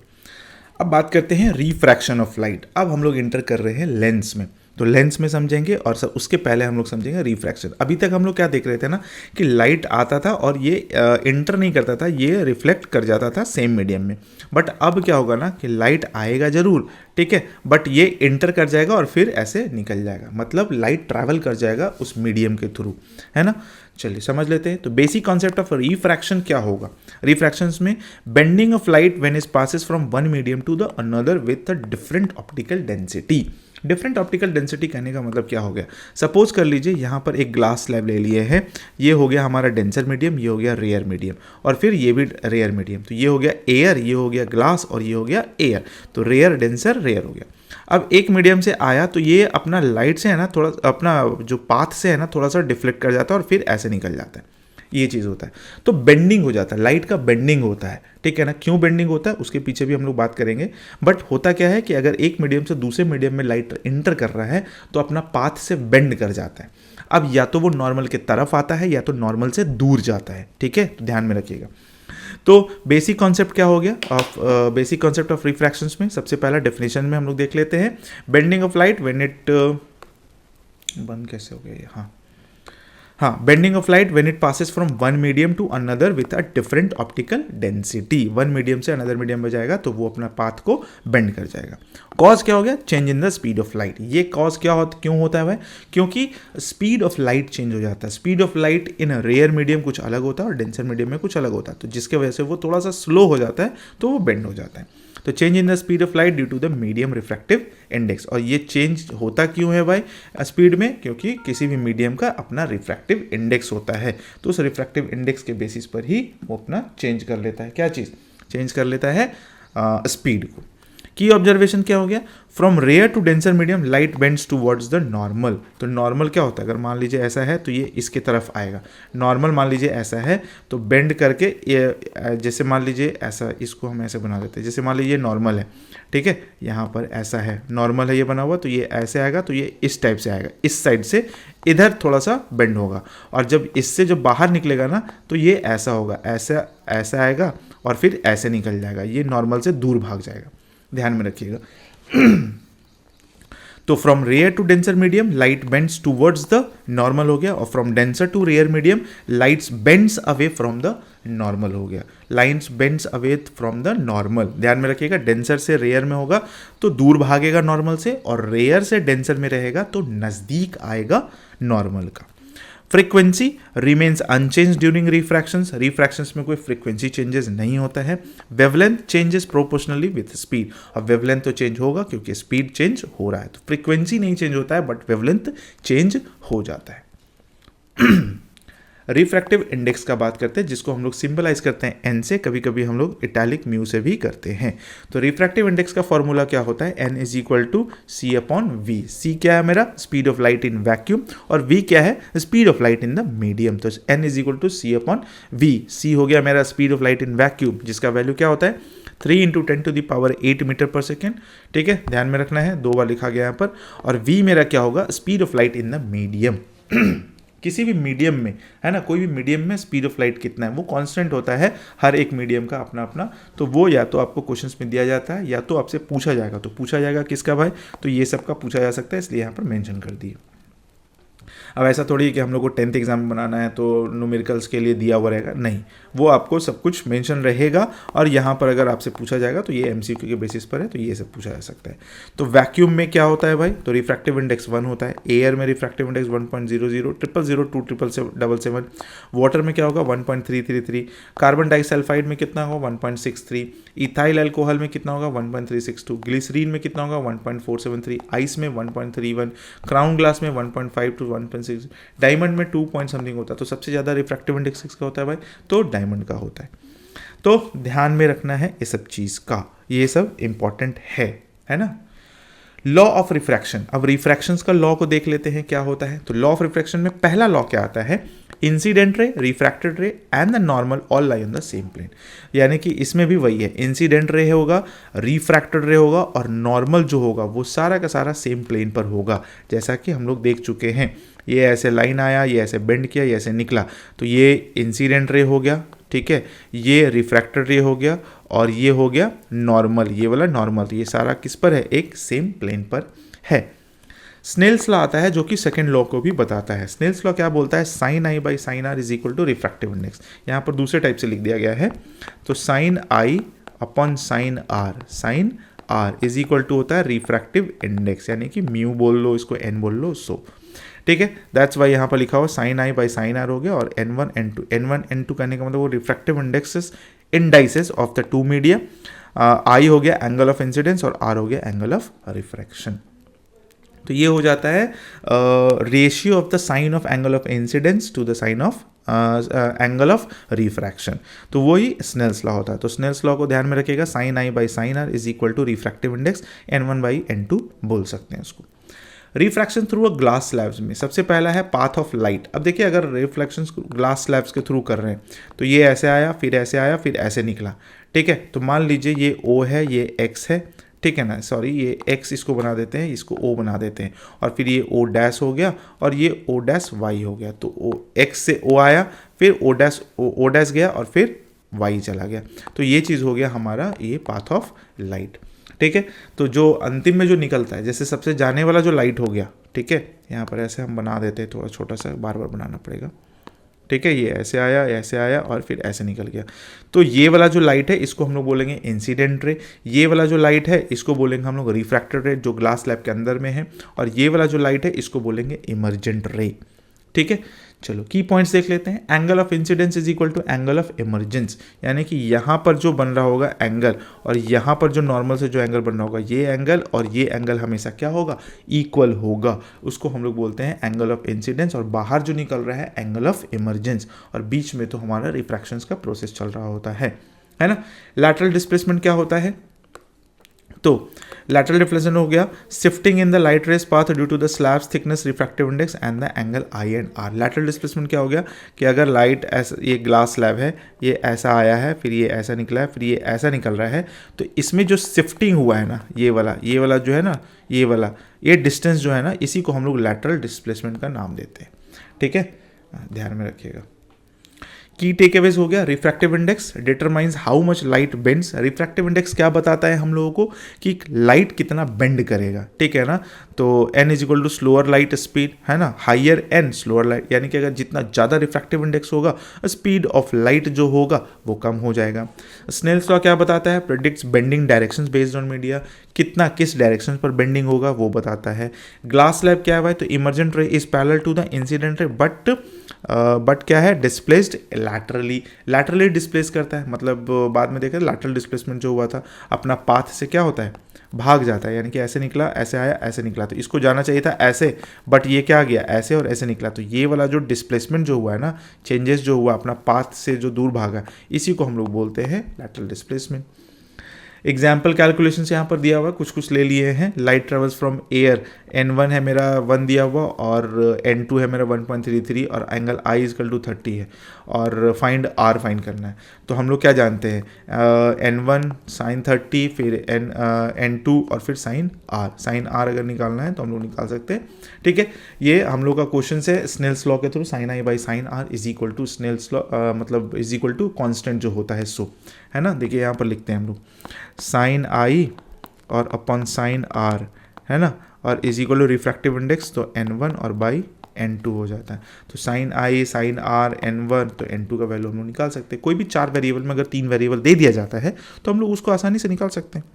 अब बात करते हैं रिफ्रैक्शन ऑफ लाइट। अब हम लोग इंटर कर रहे हैं लेंस में, तो लेंस में समझेंगे और सब उसके पहले हम लोग समझेंगे रिफ्रैक्शन। अभी तक हम लोग क्या देख रहे थे ना कि लाइट आता था और ये इंटर नहीं करता था, ये रिफ्लेक्ट कर जाता था सेम मीडियम में। बट अब क्या होगा ना कि लाइट आएगा जरूर, ठीक है, बट ये इंटर कर जाएगा और फिर ऐसे निकल जाएगा, मतलब लाइट ट्रैवल कर जाएगा उस मीडियम के थ्रू, है ना। चलिए समझ लेते हैं। तो बेसिक कॉन्सेप्ट ऑफ रिफ्रैक्शन क्या होगा। रिफ्रैक्शंस में bending of light when it passes from one medium to the another with a different optical density. Different optical density कहने का मतलब क्या हो गया, सपोज कर लीजिए यहाँ पर एक ग्लास स्लैब ले लिए हैं, ये हो गया हमारा डेंसर मीडियम, ये हो गया रेयर मीडियम, और फिर ये भी रेयर मीडियम। तो ये हो गया एयर, ये हो गया ग्लास और ये हो गया एयर। तो रेयर डेंसर रेयर हो गया। अब एक मीडियम से आया तो ये अपना लाइट से है ना थोड़ा, अपना जो पाथ से है ना थोड़ा सा डिफ्लेक्ट कर जाता है और फिर ऐसे निकल जाता है, ये चीज़ होता है। तो बेंडिंग हो जाता है, लाइट का बेंडिंग होता है, ठीक है ना। क्यों बेंडिंग होता है उसके पीछे भी हम लोग बात करेंगे। बट होता क्या है कि अगर एक मीडियम से दूसरे मीडियम में लाइट इंटर कर रहा है तो अपना पाथ से बेंड कर जाता है। अब या तो वो नॉर्मल के तरफ आता है या तो नॉर्मल से दूर जाता है, ठीक है, तो ध्यान में रखिएगा। तो बेसिक कॉन्सेप्ट क्या हो गया ऑफ बेसिक कॉन्सेप्ट ऑफ रिफ्रैक्शंस में सबसे पहला डेफिनेशन में हम लोग देख लेते हैं। Bending of light when it बंद कैसे हो गया ये, हाँ, bending of light when it passes from one medium to another with a different optical density. One medium से अनदर मीडियम में जाएगा तो वो अपना पाथ को बेंड कर जाएगा। कॉज क्या हो गया, change in the speed of light. ये कॉज क्यों होता है भाई, क्योंकि स्पीड ऑफ लाइट चेंज हो जाता है। Speed of light in rare medium कुछ अलग होता है और डेंसर मीडियम में कुछ अलग होता है, तो जिसके वजह से वो थोड़ा सा स्लो हो जाता है तो वो बेंड हो जाता है। तो change in the speed of light due to the medium refractive index. और ये चेंज होता क्यों है भाई स्पीड में, क्योंकि किसी भी मीडियम का अपना रिफ्रैक्टिव इंडेक्स होता है, तो उस रिफ्रैक्टिव इंडेक्स के बेसिस पर ही वो अपना चेंज कर लेता है। क्या चीज़ चेंज कर लेता है, स्पीड को। की ऑब्जर्वेशन क्या हो गया, from rare to denser medium light bends towards the normal. तो नॉर्मल क्या होता है, अगर मान लीजिए ऐसा है तो ये इसके तरफ आएगा, नॉर्मल मान लीजिए ऐसा है तो बेंड करके ये, जैसे मान लीजिए ऐसा, इसको हम ऐसे बना देते हैं, जैसे मान लीजिए नॉर्मल है, ठीक है, यहाँ पर ऐसा है, नॉर्मल है ये बना हुआ, तो ये ऐसे आएगा, तो ये इस टाइप से आएगा, इस साइड से इधर थोड़ा सा बेंड होगा, और जब इससे जब बाहर निकलेगा ना तो ये ऐसा होगा, ऐसा ऐसा आएगा और फिर ऐसे निकल जाएगा, ये नॉर्मल से दूर भाग जाएगा, ध्यान में रखिएगा। तो from rare to denser medium light bends towards the normal हो गया, और from denser to rare medium lights bends away from the normal हो गया, lines bends away from the normal. ध्यान में रखिएगा, डेंसर से रेयर में होगा तो दूर भागेगा नॉर्मल से, और रेयर से डेंसर में रहेगा तो नजदीक आएगा नॉर्मल का। फ्रीक्वेंसी रिमेन्स अनचेंज ड्यूरिंग रिफ्रैक्शंस, रिफ्रैक्शंस में कोई फ्रीक्वेंसी चेंजेस नहीं होता है। Wavelength changes proportionally with speed, अब वेवलेंथ तो चेंज होगा क्योंकि स्पीड चेंज हो रहा है, तो फ्रीक्वेंसी नहीं चेंज होता है बट वेवलेंथ चेंज हो जाता है। रिफ्रैक्टिव इंडेक्स का बात करते हैं, जिसको हम लोग सिंबलाइज करते हैं एन से, कभी कभी हम लोग इटैलिक म्यू से भी करते हैं। तो रिफ्रैक्टिव इंडेक्स का फॉर्मूला क्या होता है, N is equal to C upon V. C क्या है मेरा, speed of light in vacuum, और वी क्या है, speed of light in the medium. तो N is equal to C upon V. C हो गया मेरा speed of light in vacuum, जिसका वैल्यू क्या होता है 3 × 10⁸ मीटर पर सेकेंड, ठीक है, ध्यान में रखना है, 2 बार लिखा गया यहाँ पर। और वी मेरा क्या होगा, speed of light in the medium. किसी भी मीडियम में, है ना, कोई भी मीडियम में स्पीड ऑफ लाइट कितना है वो कांस्टेंट होता है, हर एक मीडियम का अपना अपना, तो वो या तो आपको क्वेश्चंस में दिया जाता है या तो आपसे पूछा जाएगा। तो पूछा जाएगा किसका भाई, तो ये सब का पूछा जा सकता है, इसलिए यहाँ पर मेंशन कर दिए। अब ऐसा थोड़ी है कि हम लोग को 10th एग्जाम बनाना है तो न्यूमेरिकल्स के लिए दिया हुआ रहेगा, नहीं, वो आपको सब कुछ मेंशन रहेगा, और यहाँ पर अगर आपसे पूछा जाएगा तो ये एमसीक्यू के बेसिस पर है, तो ये सब पूछा जा सकता है। तो वैक्यूम में क्या होता है भाई, तो रिफ्रैक्टिव इंडेक्स 1 होता है, एयर में रिफ्रैक्टिव इंडेक्स 1.00, 000, 27777, वाटर में क्या होगा 1.333, कार्बन डाइसल्फाइड में कितना होगा 1.63, इथाइल अल्कोहल में कितना होगा 1.362, ग्लिसरीन में कितना होगा 1.473, आइस में 1.31, क्राउन ग्लास में 1.5 to 1.6, डायमंड में 2 पॉइंट समथिंग होता है। तो सबसे ज़्यादा रिफ्रैक्टिव इंडेक्स किसका होता है भाई, तो डायमंड का होता है। तो ध्यान में रखना है ये सब चीज़ का, ये सब इंपॉर्टेंट है ना। लॉ ऑफ रिफ्रैक्शन, अब रिफ्रैक्शंस का लॉ को देख लेते हैं क्या होता है। तो लॉ ऑफ रिफ्रैक्शन में पहला लॉ क्या आता है, incident ray, refracted ray and the normal all lie on the same plane. यानी कि इसमें भी वही है, इंसिडेंट रे होगा, रिफ्रैक्टेड रे होगा, और नॉर्मल जो होगा वो सारा का सारा सेम प्लेन पर होगा, जैसा कि हम लोग देख चुके हैं। ये ऐसे लाइन आया, ये ऐसे बेंड किया, ये ऐसे निकला, तो ये इंसिडेंट रे हो गया, ठीक है, ये रिफ्रैक्टेड रे हो गया, और ये हो गया नॉर्मल, ये वाला नॉर्मल। तो ये सारा किस पर है, एक सेम प्लेन पर है। स्नेल्स लॉ आता है जो कि सेकंड लॉ को भी बताता है। स्नेल्स लॉ क्या बोलता है, sine I by sine r is equal to refractive index. यहाँ पर दूसरे टाइप से लिख दिया गया है, तो sine i upon sine r is equal to होता है रिफ्रैक्टिव इंडेक्स, यानी कि म्यू बोल लो इसको, एन बोल लो, सो ठीक है। दैट्स वाई यहाँ पर लिखा हुआ sine I by sine R हो गया, और n1 n2 कहने का मतलब वो refractive indices of the two media. I हो गया एंगल ऑफ इंसिडेंस और आर हो गया एंगल ऑफ रिफ्रैक्शन। तो ये हो जाता है ratio of the sine of angle of incidence to the sine of angle of refraction. तो वही स्नेल्स लॉ होता है। तो स्नेल्स लॉ को ध्यान में रखिएगा, sine I by sine r is equal to refractive index n1 by n2 बोल सकते हैं उसको। Refraction through a glass slabs में सबसे पहला है पाथ ऑफ लाइट। अब देखिए अगर रिफ्लेक्शन ग्लास स्लैब्स के थ्रू कर रहे हैं तो ये ऐसे आया, फिर ऐसे आया, फिर ऐसे निकला, ठीक है। तो मान लीजिए ये O है, ये X है, ठीक है ना, सॉरी ये X इसको बना देते हैं, इसको O बना देते हैं, और फिर ये O डैश हो गया और ये O डैश Y हो गया। तो X से O आया, फिर O डैश गया और फिर Y चला गया। तो ये चीज़ हो गया हमारा ये पाथ ऑफ लाइट, ठीक है। तो जो अंतिम में जो निकलता है, जैसे सबसे जाने वाला जो लाइट हो गया, ठीक है, यहाँ पर ऐसे हम बना देते हैं, थोड़ा छोटा सा बार बार बनाना पड़ेगा, ठीक है। ये ऐसे आया और फिर ऐसे निकल गया। तो ये वाला जो लाइट है इसको हम लोग बोलेंगे इंसिडेंट रे, ये वाला जो लाइट है इसको बोलेंगे हम लोग रिफ्रैक्टेड रे जो ग्लास स्लैब के अंदर में है, और ये वाला जो लाइट है इसको बोलेंगे इमर्जेंट रे, ठीक है। चलो की पॉइंट्स देख लेते हैं। Angle of incidence is equal to angle of emergence, यानी कि यहाँ पर जो बन रहा होगा एंगल और यहाँ पर जो नॉर्मल से जो एंगल बन रहा होगा, ये एंगल और ये एंगल हमेशा क्या होगा, इक्वल होगा। उसको हम लोग बोलते हैं एंगल ऑफ इंसिडेंस, और बाहर जो निकल रहा है एंगल ऑफ इमर्जेंस, और बीच में तो हमारा रिफ्रैक्शंस का प्रोसेस चल रहा होता है ना। लैटरल डिस्प्लेसमेंट क्या होता है, तो लैटरल डिफ्लेक्शन हो गया, shifting in the light ray's path due to the slab's thickness refractive index and the angle i and r. Lateral displacement क्या हो गया कि अगर लाइट ऐसा, ये ग्लास स्लैब है, ये ऐसा आया है, फिर ये ऐसा निकला है, फिर ये ऐसा निकल रहा है, तो इसमें जो शिफ्टिंग हुआ है ना, ये वाला जो है ना, ये डिस्टेंस जो है ना, इसी को हम लोग लैटरल डिस्प्लेसमेंट का नाम देते हैं। ठीक है, ध्यान में रखिएगा। की टेकअवेज हो गया, refractive index determines how much light bends. Refractive index क्या बताता है हम लोगों को कि लाइट कितना बेंड करेगा, ठीक है ना। तो n is equal to slower light speed, है ना, हाइयर n स्लोअर लाइट, यानी कि अगर जितना ज़्यादा रिफ्रैक्टिव इंडेक्स होगा स्पीड ऑफ लाइट जो होगा वो कम हो जाएगा। स्नेल्स लॉ क्या बताता है, predicts bending directions based on media, कितना किस डायरेक्शन पर बेंडिंग होगा वो बताता है। ग्लास स्लैब क्या है भाई, तो emergent ray is parallel to the incident ray but क्या है, डिस्प्लेस्ड लैटरली डिस्प्लेस करता है, मतलब बाद में देखा लैटरल डिस्प्लेसमेंट जो हुआ था अपना पाथ से क्या होता है, भाग जाता है, यानी कि ऐसे निकला, ऐसे आया, ऐसे निकला, तो इसको जाना चाहिए था ऐसे, बट ये क्या गया ऐसे और ऐसे निकला, तो ये वाला जो डिस्प्लेसमेंट जो हुआ है ना, चेंजेस जो हुआ अपना पाथ से जो दूर भागा, इसी को हम लोग बोलते हैं लैटरल डिस्प्लेसमेंट। एग्जाम्पल कैलकुलेशन यहाँ पर दिया हुआ कुछ ले लिए हैं। Light travels from air, n1 है मेरा 1 दिया हुआ और n2 है मेरा 1.33 और एंगल i इजकल टू 30 है और फाइंड r फाइंड करना है। तो हम लोग क्या जानते हैं, n1 साइन 30, फिर n2 और फिर साइन r अगर निकालना है तो हम लोग निकाल सकते हैं। ठीक है, ये हम लोग का क्वेश्चन है स्नेल्स लॉ के थ्रू, sine i by sine r is equal to Snell's law, मतलब इज इक्वल टू कॉन्स्टेंट जो होता है सो, है ना। देखिए यहाँ पर लिखते हैं हम लोग साइन i और अपॉन साइन r, है ना, और is equal to refractive index तो n1 और बाई n2 हो जाता है। तो sign i sign r n1, तो n2 का वैल्यू हम लोग निकाल सकते हैं। कोई भी 4 वेरिएबल में अगर 3 वेरिएबल दे दिया जाता है तो हम लोग उसको आसानी से निकाल सकते हैं।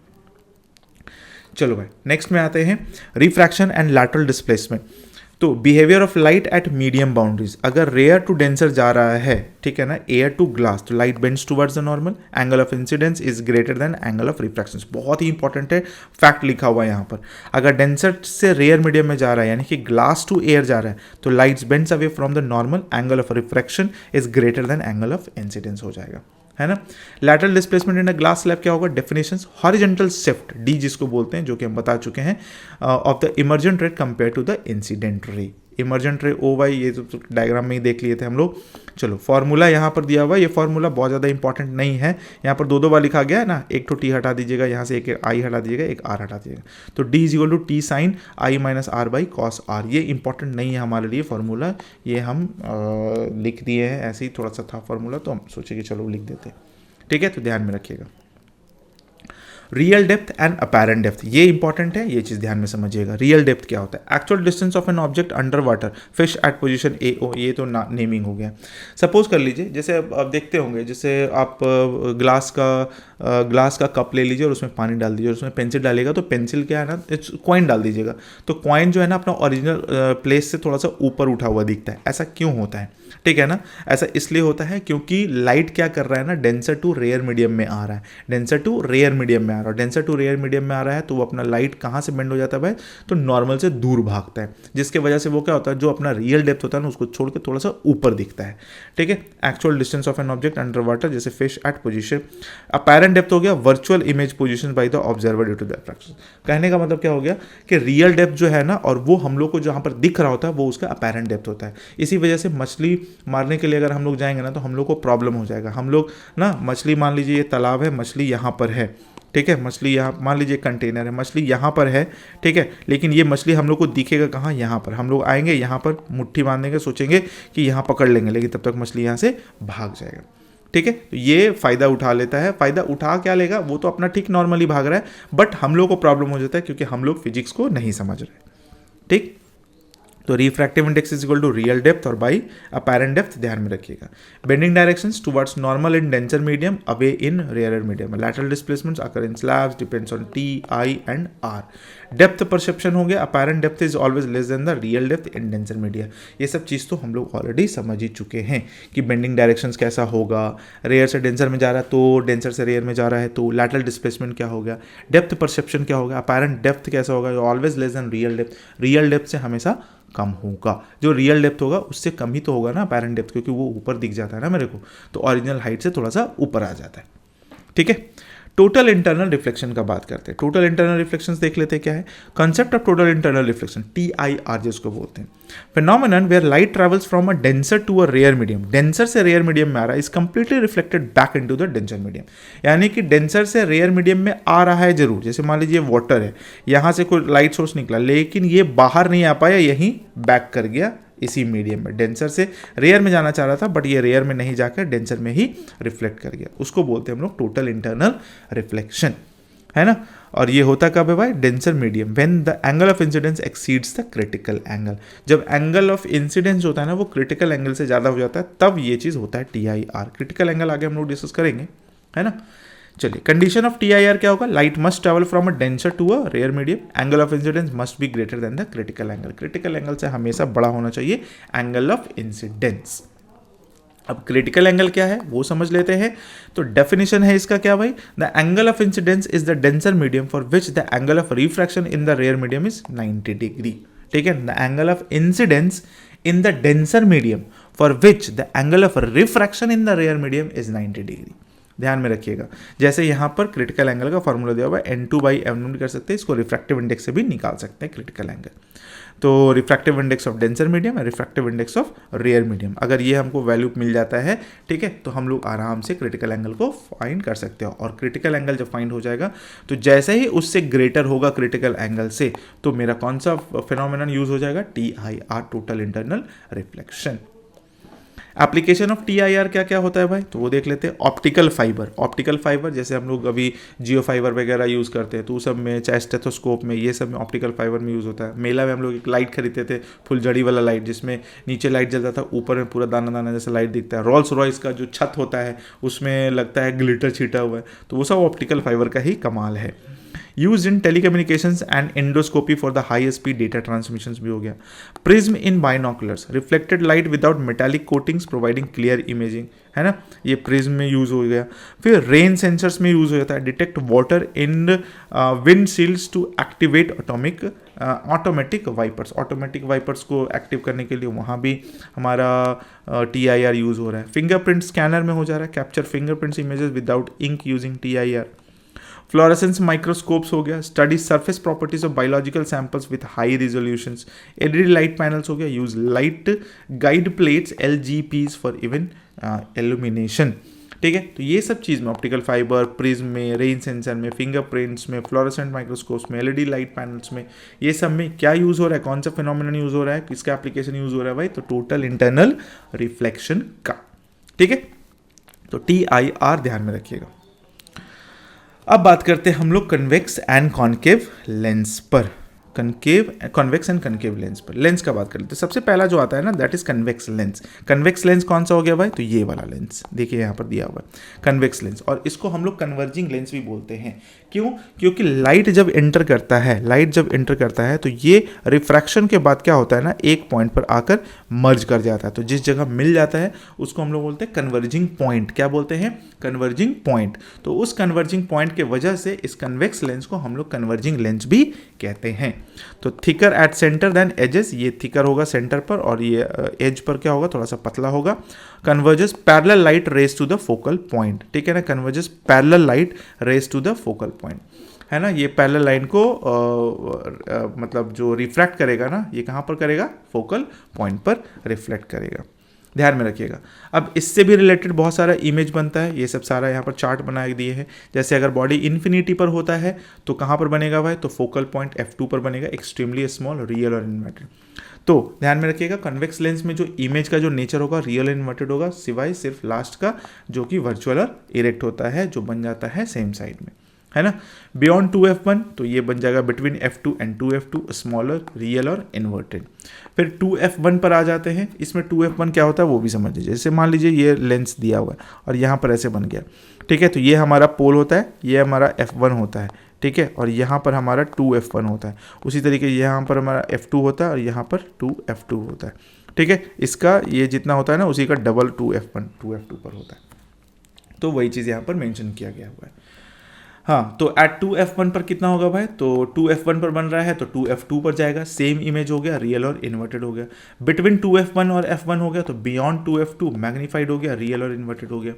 चलो भाई नेक्स्ट में आते हैं, रिफ्रैक्शन एंड लैटरल डिस्प्लेसमेंट। तो behaviour of light at medium boundaries, अगर रेयर टू डेंसर जा रहा है, ठीक है ना, एयर टू ग्लास, तो light bends towards the normal, angle of incidence is greater than angle of refraction. बहुत ही इंपॉर्टेंट है, फैक्ट लिखा हुआ है यहाँ पर। अगर डेंसर से रेयर मीडियम में जा रहा है, यानी कि ग्लास टू एयर जा रहा है, तो lights bends away from the normal, angle of refraction is greater than angle of incidence हो जाएगा, है ना। Lateral displacement in a glass slab क्या होगा, डेफिनेशंस, हॉरिजॉन्टल शिफ्ट डी जिसको बोलते हैं, जो कि हम बता चुके हैं, of the emergent ray compare to the incident ray. Emergent ray O Y, ये तो डायग्राम में ही देख लिए थे हम लोग। चलो फॉर्मूला यहाँ पर दिया हुआ है, ये फॉर्मूला बहुत ज़्यादा इंपॉर्टेंट नहीं है, यहाँ पर दो बार लिखा गया है ना, एक तो टी हटा दीजिएगा यहाँ से, एक आई हटा दीजिएगा, एक आर हटा दीजिएगा, तो d is equal to t sine i minus r by cos r. ये इंपॉर्टेंट नहीं है हमारे लिए फॉर्मूला, ये हम लिख दिए हैं, ऐसे ही थोड़ा सा था फॉर्मूला, तो हम सोचे कि चलो लिख देते हैं। ठीक है, तो ध्यान में रखिएगा। Real depth and apparent depth, ये इंपॉर्टेंट है, ये चीज़ ध्यान में समझिएगा। रियल डेप्थ क्या होता है, actual distance of an object under water, fish at position A O, ये तो नेमिंग हो गया। सपोज कर लीजिए, जैसे आप देखते होंगे, जैसे आप ग्लास का कप ले लीजिए और उसमें पानी डाल दीजिए और उसमें पेंसिल डालेगा, तो पेंसिल क्या है ना, कॉइन डाल दीजिएगा, तो कॉइन जो है ना अपना ओरिजिनल प्लेस से थोड़ा सा ऊपर उठा हुआ दिखता है। ऐसा क्यों होता है, ठीक है ना, ऐसा इसलिए होता है क्योंकि लाइट क्या कर रहा है ना, डेंसर टू रेयर मीडियम में आ रहा है, डेंसर टू रेयर मीडियम में आ रहा है, डेंसर टू रेयर मीडियम में आ रहा है, तो वो अपना लाइट कहाँ से बेंड हो जाता है भाई, तो नॉर्मल से दूर भागता है, जिसके वजह से वो क्या होता है, जो अपना रियल डेप्थ होता है ना, उसको छोड़ के थोड़ा सा ऊपर दिखता है। ठीक है, actual distance of an object under water, जैसे fish at position. Apparent depth हो गया virtual image position by the observer due to the refraction. कहने का मतलब क्या हो गया कि रियल डेप्थ जो है ना, और वो हम लोग को जहाँ पर दिख रहा होता है वो उसका अपैरेंट डेप्थ होता है। इसी वजह से मछली मारने के लिए अगर हम लोग जाएंगे ना, तो हम लोग को प्रॉब्लम हो जाएगा। हम लोग ना मछली, मान लीजिए ये तालाब है, मछली यहाँ पर है, ठीक है, मछली यहाँ, मान लीजिए कंटेनर है, मछली यहाँ पर है, ठीक है, लेकिन ये मछली हम लोग को दिखेगा कहाँ, यहाँ पर। हम लोग आएंगे यहाँ पर, मुट्ठी बांधेंगे, सोचेंगे कि यहाँ पकड़ लेंगे, लेकिन तब तक मछली यहाँ से भाग जाएगा। ठीक है, तो ये फ़ायदा उठा लेता है। फ़ायदा उठा क्या लेगा, वो तो अपना ठीक नॉर्मली भाग रहा है, बट हम लोग को प्रॉब्लम हो जाता है क्योंकि हम लोग फिजिक्स को नहीं समझ रहे। ठीक, तो refractive index is equal to real depth और बाई अपैरेंट डेप्थ, ध्यान में रखिएगा। Bending directions towards normal in denser medium, away in rarer medium. Lateral displacements occur in slabs, depends on t i and r. Depth perception हो गया, apparent depth is always less than the real depth in denser media. ये सब चीज़ तो हम लोग already समझ ही चुके हैं कि बेंडिंग डायरेक्शंस कैसा होगा, रेयर से डेंसर में जा रहा है तो डेंसर से रेयर में जा रहा है तो लैटरल डिस्प्लेसमेंट क्या हो गया, डेप्थ परसेप्शन क्या होगा, अपैरेंट डेप्थ कैसा होगा, always less then real depth. Real depth से हमेशा कम होगा, जो रियल डेप्थ होगा उससे कम ही तो होगा ना अपैरेंट डेप्थ, क्योंकि वो ऊपर दिख जाता है ना मेरे को, तो ओरिजिनल हाइट से थोड़ा सा ऊपर आ जाता है। ठीक है, टोटल इंटरनल रिफ्लेक्शन का बात करते हैं। टोटल इंटरनल रिफ्लेक्शन देख लेते हैं क्या है। Concept of total internal reflection, TIR जिसको बोलते हैं, phenomenon where light travels from a denser to a rare medium, denser से रेयर मीडियम में आ रहा है, is completely reflected back into the denser medium. यानी कि डेंसर से रेयर मीडियम में आ रहा है जरूर, जैसे मान लीजिए वाटर है, यहाँ से कोई लाइट सोर्स निकला, लेकिन ये बाहर नहीं आ पाया, यहीं बैक कर गया इसी मीडियम में। डेंसर से रेयर में जाना चाह रहा था, बट ये रेयर में नहीं जाकर डेंसर में ही रिफ्लेक्ट कर गया, उसको बोलते हैं हम लोग टोटल इंटरनल रिफ्लेक्शन, है ना। और ये होता कब है भाई, denser medium, when the angle of incidence exceeds the critical angle. जब एंगल ऑफ इंसिडेंस होता है ना वो क्रिटिकल एंगल से ज़्यादा हो जाता है, तब ये चीज़ होता है TIR। क्रिटिकल एंगल आगे हम लोग डिस्कस करेंगे, है ना। चलिए, कंडीशन ऑफ TIR क्या होगा, light must travel from a denser to a rare medium, angle of incidence must be greater than the critical angle. Critical angle से हमेशा बड़ा होना चाहिए एंगल ऑफ इंसिडेंस। अब क्रिटिकल एंगल क्या है वो समझ लेते हैं। तो डेफिनेशन है इसका क्या भाई, the angle of incidence is the denser medium for which the angle of refraction in the rare medium is 90 degree. ठीक है, the angle of incidence in the denser medium for which the angle of refraction in the rare medium is 90 degree. ध्यान में रखिएगा, जैसे यहाँ पर critical angle का formula दिया हुआ है, N2/M कर सकते हैं, इसको रिफ्रैक्टिव इंडेक्स से भी निकाल सकते हैं क्रिटिकल एंगल। तो refractive index of denser medium और refractive index of rare medium, अगर ये हमको वैल्यू मिल जाता है, ठीक है, तो हम लोग आराम से क्रिटिकल एंगल को फाइंड कर सकते हो। और क्रिटिकल एंगल जब फाइंड हो जाएगा तो जैसे ही उससे ग्रेटर होगा क्रिटिकल एंगल से, तो मेरा कौन सा फिनोमेनन यूज हो जाएगा, TIR, total internal reflection. Application of TIR क्या क्या होता है भाई, तो वो देख लेते हैं। ऑप्टिकल फाइबर, ऑप्टिकल फाइबर जैसे हम लोग अभी जियो फाइबर वगैरह यूज़ करते हैं, तो सब में, चाहे स्टेथोस्कोप में, ये सब में ऑप्टिकल फाइबर में यूज़ होता है। मेला में हम लोग एक लाइट खरीदते थे, फुलझड़ी वाला लाइट, जिसमें नीचे लाइट जलता था, ऊपर में पूरा दाना दाना जैसा लाइट दिखता है। रोल्स रॉयस का जो छत होता है उसमें लगता है ग्लिटर छिटा हुआ है, तो वो सब ऑप्टिकल फाइबर का ही कमाल है। Use in telecommunications and endoscopy for the high speed data transmissions भी हो गया। Prism in binoculars, reflected light without metallic coatings providing clear imaging, है ना, ये प्रिज्म में यूज हो गया। फिर रेन सेंसर्स में यूज हो जाता है। Detect water in wind seals to activate automatic wipers, automatic wipers को एक्टिव करने के लिए वहाँ भी हमारा TIR यूज हो रहा है। फिंगरप्रिंट स्कैनर में हो जा रहा है, capture fingerprints images without ink using TIR। Fluorescence microscopes हो गया, study surface properties of biological samples with high resolutions. LED light panels हो गया, use light guide plates LGPs for even illumination. ठीक है, तो ये सब चीज़ में ऑप्टिकल फाइबर, प्रिज्म में, रेन सेंसर में, फिंगरप्रिंट्स में, फ्लोरेसेंट माइक्रोस्कोप्स में, LED लाइट पैनल्स में, ये सब में क्या यूज़ हो रहा है, कौन सा फिनोमेनन यूज़ हो रहा है, किसका एप्लीकेशन यूज़ हो रहा है भाई, तो टोटल इंटरनल रिफ्लेक्शन का। ठीक है, तो TIR ध्यान में रखिएगा। अब बात करते हैं हम लोग कन्वेक्स एंड कॉन्केव लेंस पर। कन्वेक्स एंड कनकेव लेंस पर, लेंस का बात कर लेते हैं। सबसे पहला जो आता है ना, that is convex lens. Convex lens कौन सा हो गया भाई, तो ये वाला लेंस देखिए यहाँ पर दिया हुआ है कन्वेक्स लेंस, और इसको हम लोग कन्वर्जिंग लेंस भी बोलते हैं। क्यों, क्योंकि लाइट जब एंटर करता है तो ये रिफ्रैक्शन के बाद क्या होता है ना, एक पॉइंट पर आकर मर्ज कर जाता है। तो जिस जगह मिल जाता है उसको हम लोग बोलते हैं कन्वर्जिंग पॉइंट। क्या बोलते हैं, कन्वर्जिंग पॉइंट। तो उस कन्वर्जिंग पॉइंट के वजह से इस कन्वेक्स लेंस को हम लोग कन्वर्जिंग लेंस भी कहते हैं। तो thicker at centre than edges, ये थिकर होगा सेंटर पर और ये एज पर क्या होगा, थोड़ा सा पतला होगा। Converges parallel light rays to the focal point, ठीक है ना, converges parallel light rays to the focal point, है ना। ये पैरेलल लाइन को मतलब जो रिफ्रैक्ट करेगा ना, ये कहाँ पर करेगा, फोकल पॉइंट पर रिफ्लेक्ट करेगा। ध्यान में रखिएगा। अब इससे भी रिलेटेड बहुत सारा इमेज बनता है, ये सब सारा यहाँ पर चार्ट बना दिए हैं। जैसे अगर बॉडी इन्फिनिटी पर होता है तो कहाँ पर बनेगा भाई, तो फोकल पॉइंट F2 पर बनेगा, एक्सट्रीमली स्मॉल, रियल और इन्वर्टेड। तो ध्यान में रखिएगा, कन्वेक्स लेंस में जो इमेज का जो नेचर होगा रियल इन्वर्टेड होगा, सिवाय सिर्फ लास्ट का जो कि वर्चुअल और इरेक्ट होता है, जो बन जाता है सेम साइड में, है ना। बियॉन्ड 2F1 तो ये बन जाएगा between F2 and 2F2, smaller, real और इन्वर्टेड। फिर 2F1 पर आ जाते हैं। इसमें 2F1 क्या होता है वो भी समझ लीजिए। जैसे मान लीजिए ये लेंस दिया हुआ है और यहाँ पर ऐसे बन गया, ठीक है, तो ये हमारा पोल होता है, ये हमारा F1 होता है, ठीक है, और यहाँ पर हमारा 2F1 होता है। उसी तरीके यहाँ पर हमारा F2 होता है और यहाँ पर 2F2 होता है, ठीक है। इसका ये जितना होता है ना उसी का डबल 2F1 2F2 पर होता है। तो वही चीज़ यहाँ पर मेंशन किया गया हुआ है। हाँ, तो एट 2f1 पर कितना होगा भाई, तो 2f1 पर बन रहा है तो 2f2 पर जाएगा, सेम इमेज हो गया, रियल और इन्वर्टेड हो गया। बिटवीन 2f1 और f1 हो गया तो बियॉन्ड 2f2 मैग्नीफाइड हो गया, रियल और इन्वर्टेड हो गया।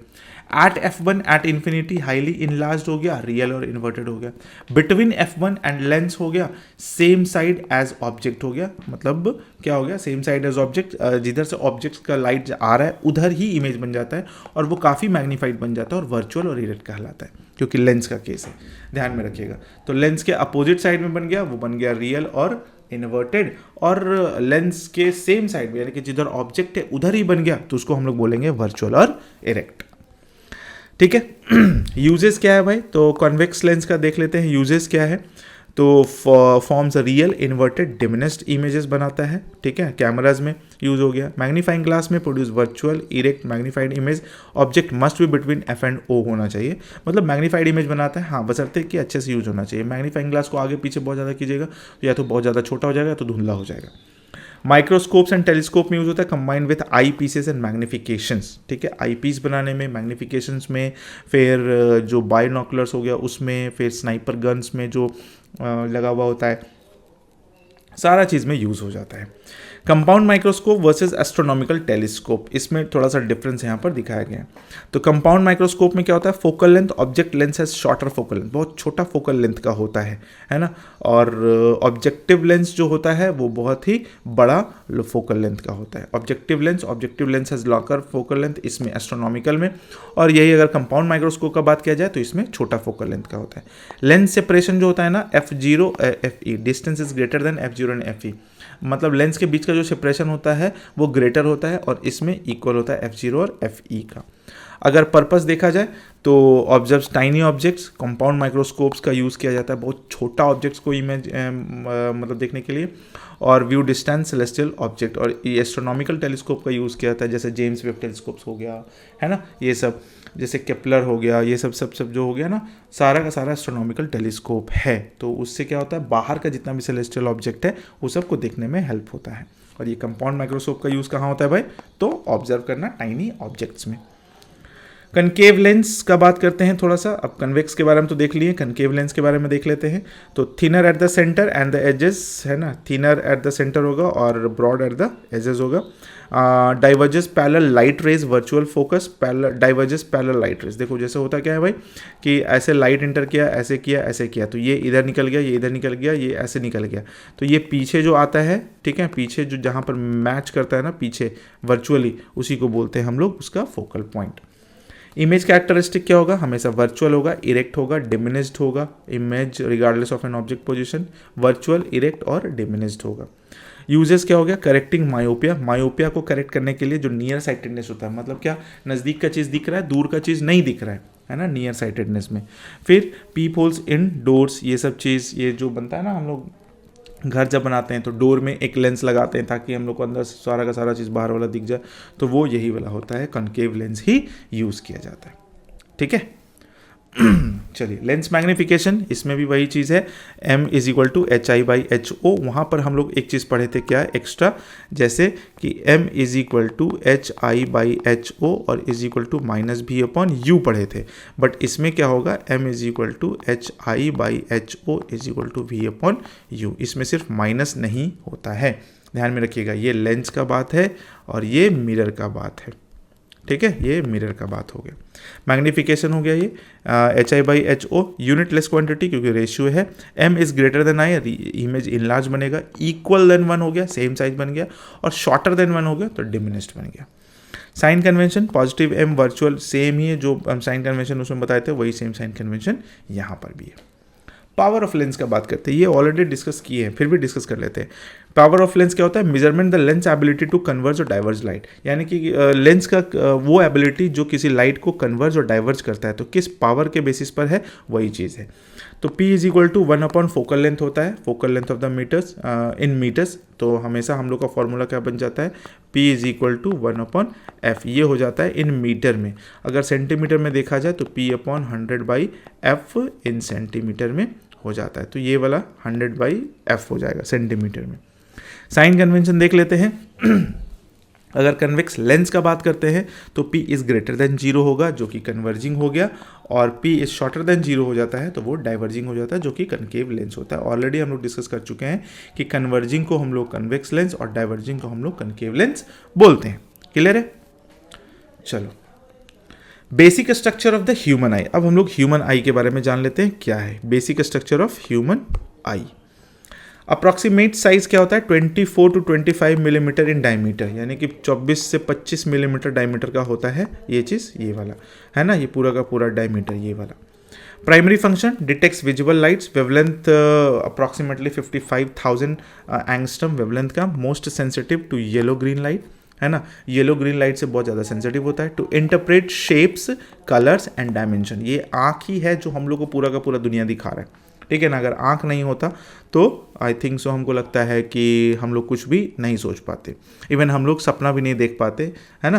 At f1 at infinity highly enlarged हो गया, रियल और इन्वर्टेड हो गया। बिटवीन f1 एंड लेंस हो गया, सेम साइड एज ऑब्जेक्ट हो गया। मतलब क्या हो गया, सेम साइड एज ऑब्जेक्ट, जिधर से ऑब्जेक्ट का लाइट आ रहा है उधर ही इमेज बन जाता है और वो काफ़ी मैग्नीफाइड बन जाता है और वर्चुअल और इरेक्ट कहलाता है, क्योंकि लेंस का केस है, ध्यान में रखिएगा। तो लेंस के अपोजिट साइड में बन गया, वो बन गया रियल और इन्वर्टेड, और लेंस के सेम साइड में यानी कि जिधर ऑब्जेक्ट है उधर ही बन गया तो उसको हम लोग बोलेंगे वर्चुअल और इरेक्ट। ठीक है। यूजेस क्या है भाई, तो कॉन्वेक्स लेंस का देख लेते हैं यूजेस क्या है। तो forms real inverted diminished images बनाता है, ठीक है, कैमराज में यूज हो गया। मैग्नीफाइंग ग्लास में produce virtual erect magnified image, object must be between F and O होना चाहिए, मतलब मैग्नीफाइड इमेज बनाता है, हाँ बशर्ते कि अच्छे से यूज होना चाहिए। मैग्नीफाइंग ग्लास को आगे पीछे बहुत ज़्यादा कीजिएगा तो या तो बहुत ज़्यादा छोटा हो जाएगा या तो धुंधला हो जाएगा। माइक्रोस्कोप्स एंड टेलीस्कोप में यूज होता है combined with eye pieces and magnifications, ठीक है, आई पीस बनाने में, मैग्निफिकेशंस में, फिर जो बायोनॉकुलर्स हो गया उसमें, फिर स्नाइपर गन्स में जो लगा हुआ होता है, सारा चीज़ में यूज़ हो जाता है। Compound microscope versus astronomical telescope, इसमें थोड़ा सा डिफरेंस यहाँ पर दिखाया गया है। तो कंपाउंड माइक्रोस्कोप में क्या होता है, फोकल लेंथ ऑब्जेक्ट लेंस है शॉर्टर फोकल लेंथ, बहुत छोटा फोकल लेंथ का होता है ना, और ऑब्जेक्टिव लेंस जो होता है वो बहुत ही बड़ा फोकल लेंथ का होता है। Objective lens has longer focal length, इसमें एस्ट्रोनॉमिकल में, और यही अगर कंपाउंड माइक्रोस्कोप का बात किया जाए तो इसमें छोटा फोकल लेंथ का होता है। लेंस सेपरेशन जो होता है ना, f0 fe, distance is greater then f0 and fe, मतलब लेंस के बीच का जो सेपरेशन होता है वो ग्रेटर होता है और इसमें इक्वल होता है f0 और fe का। अगर पर्पस देखा जाए तो observes tiny objects, compound microscopes का यूज़ किया जाता है बहुत छोटा ऑब्जेक्ट्स को इमेज मतलब देखने के लिए, और व्यू डिस्टेंस सेलेस्टियल ऑब्जेक्ट, और एस्ट्रोनॉमिकल टेलीस्कोप का यूज़ किया जाता है, जैसे जेम्स वेब टेलीस्कोप्स हो गया है ना, ये सब जैसे केपलर हो गया, ये सब जो हो गया ना, सारा का सारा एस्ट्रोनॉमिकल टेलीस्कोप है। तो उससे क्या होता है, बाहर का जितना भी सेलेस्टियल ऑब्जेक्ट है वो सबको देखने में हेल्प होता है। और ये कंपाउंड माइक्रोस्कोप का यूज़ कहाँ होता है भाई, तो ऑब्जर्व करना टाइनी ऑब्जेक्ट्स में। कनकेव लेंस का बात करते हैं थोड़ा सा, अब कन्वेक्स के बारे में तो देख लिए, कनकेव लेंस के बारे में देख लेते हैं। तो thinner at the centre and the edges है ना, थिनर एट द सेंटर होगा और ब्रॉड एट द एजेस होगा। Diverges parallel light rays, virtual focus, diverges parallel light rays. देखो जैसे होता क्या है भाई कि ऐसे लाइट इंटर किया, ऐसे किया, ऐसे किया, तो ये इधर निकल गया, ये इधर निकल गया, ये ऐसे निकल गया, तो ये पीछे जो आता है, ठीक है, पीछे जो जहाँ पर मैच करता है ना पीछे वर्चुअली, उसी को बोलते हैं हम लोग उसका फोकल पॉइंट। इमेज कैरेक्टरिस्टिक क्या होगा, हमेशा वर्चुअल होगा, इरेक्ट होगा, डिमिनिश्ड होगा, image regardless of an object position, virtual, erect और डिमिनिश्ड होगा। यूजेस क्या हो गया, करेक्टिंग मायोपिया, मायोपिया को करेक्ट करने के लिए जो नियर साइटेडनेस होता है, मतलब क्या, नज़दीक का चीज़ दिख रहा है, दूर का चीज़ नहीं दिख रहा है ना, नियर साइटेडनेस में। फिर पीप होल्स इन डोर्स, ये सब चीज़, ये जो बनता है ना, हम लोग घर जब बनाते हैं तो डोर में एक लेंस लगाते हैं ताकि हम लोग को अंदर सारा का सारा चीज़ बाहर वाला दिख जाए, तो वो यही वाला होता है, कॉनकेव लेंस ही यूज़ किया जाता है। ठीक है। चलिए, लेंस मैग्निफिकेशन, इसमें भी वही चीज़ है, m is equal to HI/HO। वहाँ पर हम लोग एक चीज़ पढ़े थे क्या एक्स्ट्रा, जैसे कि m is equal to HI/HO और इज इक्वल टू -V/U पढ़े थे, बट इसमें क्या होगा, m is equal to HI/HO is equal to V/U। इसमें सिर्फ माइनस नहीं होता है, ध्यान में रखिएगा, ये लेंस का बात है और ये मिरर का बात है। ठीक है, ये मिरर का बात हो गया। मैग्निफिकेशन हो गया ये HI/HO, यूनिट लेस क्वांटिटी क्योंकि रेशियो है, m is greater then i, image enlarge बनेगा, इक्वल देन 1 हो गया, सेम साइज बन गया, और शॉर्टर देन 1 हो गया तो डिमिनिश्ड बन गया। Sign convention, positive m virtual same ही है, जो हम साइन कन्वेंशन उसमें बताए थे वही सेम साइन कन्वेंशन यहाँ पर भी है। पावर ऑफ लेंस का बात करते हैं, ये ऑलरेडी डिस्कस किए हैं, फिर भी डिस्कस कर लेते हैं। पावर ऑफ लेंस क्या होता है, measurement the lens ability to converge और डाइवर्ज लाइट, यानी कि लेंस का वो एबिलिटी जो किसी लाइट को कन्वर्ज और डाइवर्ज करता है, तो किस पावर के बेसिस पर है, वही चीज़ है। तो P is equal to 1/4 focal length होता है, focal length of the metres in metres, तो हमेशा हम लोग का फॉर्मूला क्या बन जाता है, P is equal to 1/f, ये हो जाता है इन मीटर में। अगर सेंटीमीटर में देखा जाए तो P/100/f इन सेंटीमीटर में हो जाता है, तो ये वाला 100/f हो जाएगा सेंटीमीटर में। साइन कन्वेंशन देख लेते हैं। अगर कन्वेक्स लेंस का बात करते हैं तो P इज़ ग्रेटर देन 0 होगा जो कि कन्वर्जिंग हो गया, और P इज़ शॉर्टर देन 0 हो जाता है तो वो डाइवर्जिंग हो जाता है जो कि कनकेव लेंस होता है। ऑलरेडी हम लोग डिस्कस कर चुके हैं कि कन्वर्जिंग को हम लोग कन्वेक्स लेंस और डाइवर्जिंग को हम लोग कनकेव लेंस बोलते हैं। क्लियर है? चलो, basic structure of the human आई। अब हम लोग ह्यूमन आई के बारे में जान लेते हैं क्या है basic structure of human I. Approximate size क्या होता है? 24 to 25 मिलीमीटर इन डायमीटर, यानी कि 24 से 25 मिलीमीटर डायमीटर का होता है ये चीज़, ये वाला है ना, ये पूरा का पूरा डायमीटर ये वाला। Primary function detects visible lights, wavelength approximately 55,000 angstrom wavelength का, most sensitive to yellow green light, है ना, येलो ग्रीन लाइट से बहुत ज़्यादा सेंसिटिव होता है। To interpret shapes, colours and dimension, ये आँख ही है जो हम लोग को पूरा का पूरा दुनिया दिखा रहा है, ठीक है ना। अगर आँख नहीं होता तो आई थिंक सो हमको लगता है कि हम लोग कुछ भी नहीं सोच पाते, इवन हम लोग सपना भी नहीं देख पाते, है ना।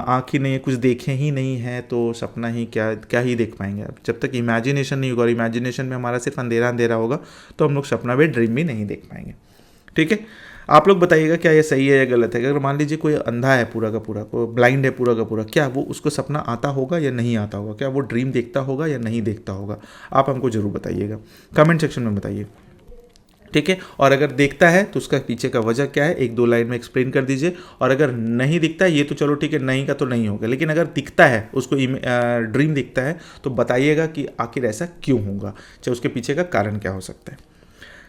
आँख ही नहीं है, कुछ देखे ही नहीं है तो सपना ही क्या ही देख पाएंगे। अब जब तक इमेजिनेशन नहीं होगा और इमेजिनेशन में हमारा सिर्फ अंधेरा अंधेरा होगा तो हम लोग सपना भी, ड्रीम भी नहीं देख पाएंगे, ठीक है। आप लोग बताइएगा क्या ये सही है या गलत है। अगर मान लीजिए कोई अंधा है पूरा का पूरा, कोई ब्लाइंड है पूरा का पूरा, क्या वो उसको सपना आता होगा या नहीं आता होगा? क्या वो ड्रीम देखता होगा या नहीं देखता होगा? आप हमको जरूर बताइएगा, कमेंट सेक्शन में बताइए, ठीक है। और अगर देखता है तो उसका पीछे का वजह क्या है, 1-2 लाइन में एक्सप्लेन कर दीजिए। और अगर नहीं दिखता है, ये तो चलो ठीक है, नहीं का तो नहीं होगा, लेकिन अगर दिखता है, उसको ड्रीम दिखता है, तो बताइएगा कि आखिर ऐसा क्यों होगा, चाहे उसके पीछे का कारण क्या हो सकता है।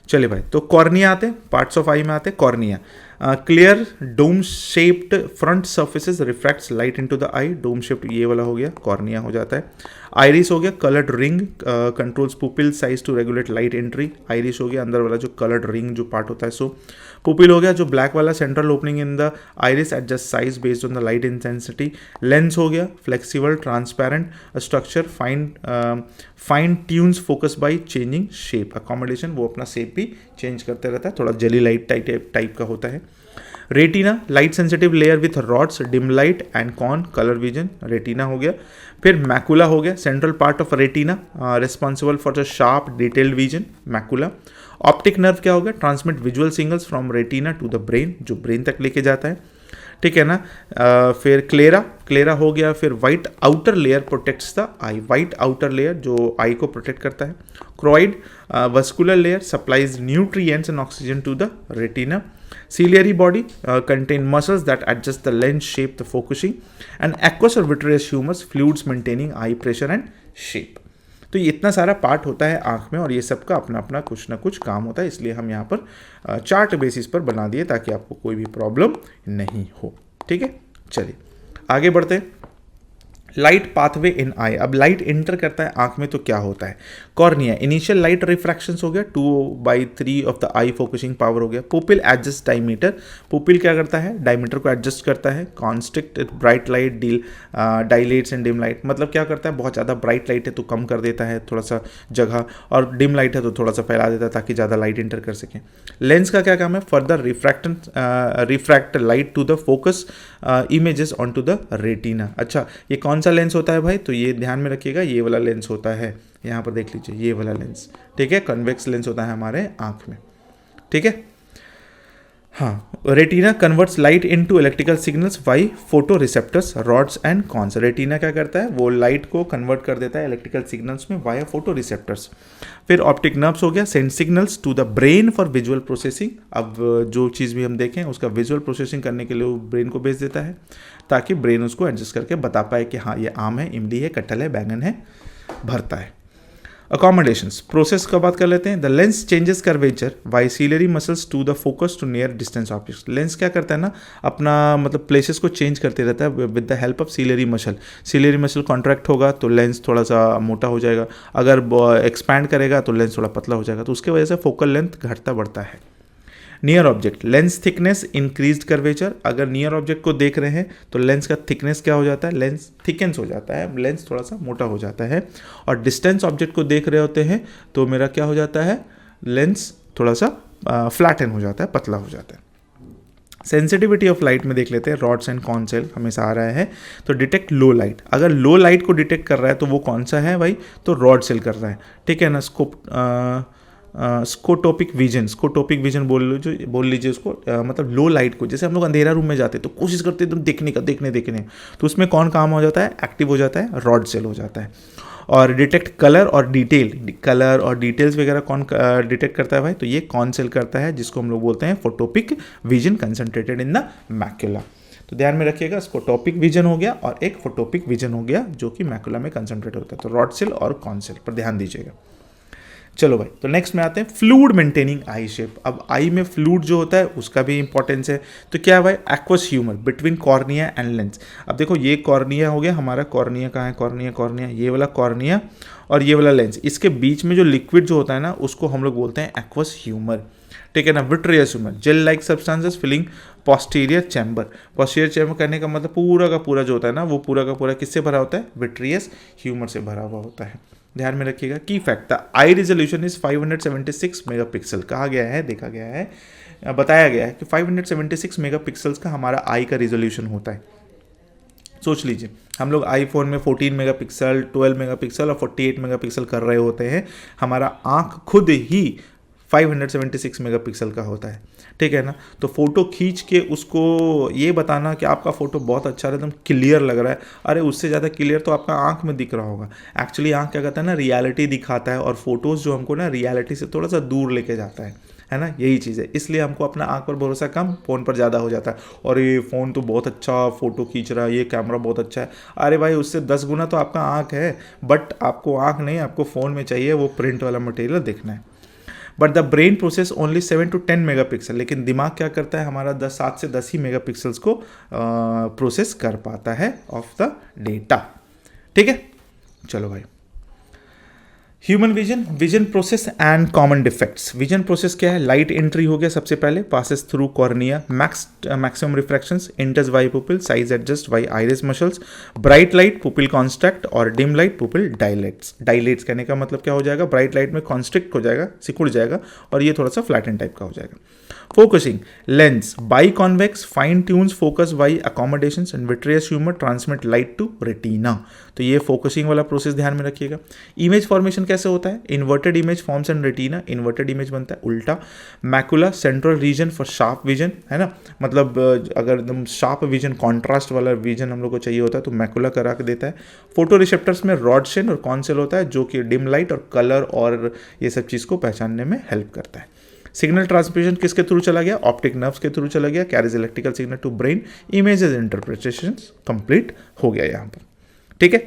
चलिए भाई, तो कॉर्निया आते हैं, पार्ट्स ऑफ आई में आते हैं cornea. Clear dome shaped front surfaces refracts light into the eye, dome shaped ये वाला हो गया, कॉर्निया हो जाता है। आइरिस हो गया, coloured ring controls pupil size to regulate light entry, iris हो गया अंदर वाला जो कलर्ड रिंग जो पार्ट होता है सो। पुपिल हो गया जो ब्लैक वाला central opening in the iris adjust size based on the light intensity. Lens हो गया flexible transparent structure, fine tunes focus by changing shape, accommodation वो अपना शेप भी चेंज करते रहता है, थोड़ा जेली लाइट टाइप का होता है। Retina light sensitive layer with rods, dim light and cone colour vision, retina हो गया। फिर मैकुला हो गया, central part of retina responsible for the sharp detailed vision, macula. Optic nerve क्या हो गया? Transmit visual signals from retina to the brain, जो brain तक लेके जाता है, ठीक है ना। फिर क्लेरा हो गया, फिर white outer layer protects the eye, white outer layer जो आई को प्रोटेक्ट करता है। Choroid vascular layer supplies nutrients and oxygen to the retina. Ciliary body contain muscles that adjust the lens shape, the focusing, and aqueous or vitreous humors, fluids maintaining eye pressure and shape. तो ये इतना सारा part होता है आँख में और ये सब का अपना अपना कुछ ना कुछ काम होता है, इसलिए हम यहाँ पर चार्ट बेसिस पर बना दिए ताकि आपको कोई भी प्रॉब्लम नहीं हो, ठीक है। चलिए आगे बढ़ते हैं। लाइट पाथवे इन आई, अब लाइट इंटर करता है आंख में तो क्या होता है? कॉर्निया इनिशियल लाइट रिफ्रैक्शंस हो गया, 2/3 of the I focusing power हो गया। पुपिल एडजस्ट डायमीटर, पुपिल क्या करता है? डायमीटर को एडजस्ट करता है। Constrict bright light dilates and dim light, मतलब क्या करता है? बहुत ज़्यादा ब्राइट लाइट है तो कम कर देता है थोड़ा सा जगह, और डिम लाइट है तो थोड़ा सा फैला देता है ताकि ज़्यादा लाइट इंटर कर सके। लेंस का क्या काम है? Further refract light to the focus images on to the retina. अच्छा, ये कौन सा लेंस होता है भाई? तो ये ध्यान में रखिएगा, ये वाला लेंस होता है, यहाँ पर देख लीजिए ये वाला लेंस, ठीक है। कन्वेक्स लेंस होता है हमारे आँख में, ठीक है। हाँ, retina converts light into electrical signals by photoreceptors, rods and cones. Retina क्या करता है? वो लाइट को कन्वर्ट कर देता है इलेक्ट्रिकल सिग्नल्स में वाया फोटो रिसेप्टर्स। फिर ऑप्टिक नर्व्स हो गया, send signals to the brain for visual processing. अब जो चीज़ भी हम देखें उसका विजुअल प्रोसेसिंग करने के लिए वो ब्रेन को भेज देता है ताकि ब्रेन उसको एडजस्ट करके बता पाए कि हाँ ये आम है, इमली है, कटहल है, बैंगन है, भरता है। अकोमोडेशंस प्रोसेस का बात कर लेते हैं। The lens changes curvature by ciliary muscles to the focus to near distance objects. Lens क्या करता है ना, अपना मतलब प्लेसेस को चेंज करते रहता है with the help of ciliary muscle. Ciliary muscle contract होगा तो लेंस थोड़ा सा मोटा हो जाएगा, अगर एक्सपैंड करेगा तो लेंस थोड़ा पतला हो जाएगा, तो उसके वजह से फोकल लेंथ घटता बढ़ता है। Near object lens thickness increased curvature, अगर नियर ऑब्जेक्ट को देख रहे हैं तो लेंस का थिकनेस क्या हो जाता है? लेंस थिकनेस हो जाता है, लेंस थोड़ा सा मोटा हो जाता है। और डिस्टेंस ऑब्जेक्ट को देख रहे होते हैं तो मेरा क्या हो जाता है? लेंस थोड़ा सा फ्लैटन हो जाता है, पतला हो जाता है। सेंसिटिविटी ऑफ लाइट में देख लेते हैं, रॉड्स एंड कॉन सेल हमेशा आ रहा है, तो डिटेक्ट लो लाइट। अगर लो लाइट को डिटेक्ट कर रहा है तो वो कौन सा है भाई? तो रॉड सेल कर रहा है, ठीक है ना। स्कोप स्कोटोपिक विजन बोल लीजिए उसको, मतलब लो लाइट को, जैसे हम लोग अंधेरा रूम में जाते हैं तो कोशिश करते हैं एकदम देखने, तो उसमें कौन काम हो जाता है, एक्टिव हो जाता है, रॉड सेल हो जाता है। और डिटेक्ट कलर और डिटेल्स वगैरह कौन डिटेक्ट करता है भाई, तो ये कौन सेल करता है, जिसको हम लोग बोलते हैं photopic vision concentrated in the macula. तो ध्यान में रखिएगा, स्कोटोपिक विजन हो गया और एक फोटोपिक विजन हो गया जो कि मैकुला में कंसंट्रेट होता है। तो रॉड सेल और कॉन सेल पर ध्यान दीजिएगा। चलो भाई, तो नेक्स्ट में आते हैं फ्लूइड मेंटेनिंग आई शेप। अब आई में फ्लूइड जो होता है उसका भी इंपॉर्टेंस है। तो क्या है भाई, aqueous humour between cornea and lens. अब देखो ये कॉर्निया हो गया हमारा, कॉर्निया कहाँ है, कॉर्निया, ये वाला कॉर्निया और ये वाला लेंस, इसके बीच में जो लिक्विड जो होता है ना उसको हम लोग बोलते हैं एक्वस ह्यूमर, ठीक है ना। Vitreous humour, gel like substances filling posterior chamber करने का मतलब पूरा का पूरा जो होता है ना वो पूरा का पूरा किससे भरा होता है, विट्रियस ह्यूमर से भरा हुआ होता है। ध्यान में रखिएगा। की fact, the I resolution is 576 megapixel. कहा गया है, देखा गया है, बताया गया है कि 576 मेगापिक्सल्स का हमारा आई का रिजोल्यूशन होता है। सोच लीजिए, हम लोग आईफोन में 14 मेगापिक्सल, 12 मेगापिक्सल और 48 मेगापिक्सल कर रहे होते हैं, हमारा आँख खुद ही 576 मेगापिक्सल का होता है, ठीक है ना। तो फोटो खींच के उसको ये बताना कि आपका फोटो बहुत अच्छा एकदम क्लियर लग रहा है, अरे उससे ज़्यादा क्लियर तो आपका आंख में दिख रहा होगा। एक्चुअली आंख क्या करता है ना, रियलिटी दिखाता है, और फोटोज़ जो हमको ना रियलिटी से थोड़ा सा दूर लेके जाता है ना, यही चीज़ है। इसलिए हमको अपना आंख पर भरोसा कम, फ़ोन पर ज़्यादा हो जाता है। और ये फ़ोन तो बहुत अच्छा फ़ोटो खींच रहा है, ये कैमरा बहुत अच्छा है, अरे भाई उससे 10 गुना तो आपका आंख है, बट आपको आंख नहीं, आपको फ़ोन में चाहिए वो प्रिंट वाला मटेरियल देखना है। But the brain process only 7 to 10 megapixel, लेकिन दिमाग क्या करता है हमारा 7 से 10 ही मेगापिक्सल्स को प्रोसेस कर पाता है ऑफ द डेटा, ठीक है। चलो भाई, human vision process and common defects. Vision process क्या है, लाइट एंट्री हो गया सबसे पहले, passes through cornea, maximum refractions, enters by pupil, size adjust by iris muscles, bright light pupil constrict और डिम लाइट पुपिल डायलेट्स कहने का मतलब क्या हो जाएगा, ब्राइट लाइट में कॉन्स्ट्रिक्ट हो जाएगा, सिकुड़ जाएगा, और ये थोड़ा सा फ्लैटन टाइप का हो जाएगा। Focusing, lens biconvex fine tunes focus by accommodations and vitreous humour transmit light to retina. तो ये फोकसिंग वाला प्रोसेस ध्यान में रखिएगा। इमेज फॉर्मेशन कैसे होता है, inverted image forms and retina, inverted image बनता है उल्टा। Macula central region for sharp vision, है ना, मतलब अगर एकदम शार्प विजन, कॉन्ट्रास्ट वाला विजन हम लोग को चाहिए होता है तो मैकुला करा के देता है। फोटो रिसेप्टर्स में रॉड सेल और कॉन सेल होता है जो कि डिम लाइट और कलर और ये सब चीज़ को पहचानने में हेल्प करता है। सिग्नल ट्रांसमिशन किसके थ्रू चला गया, ऑप्टिक नर्व्स के थ्रू चला गया, carries electrical signal to brain, images interpretation complete हो गया यहाँ पर, ठीक है।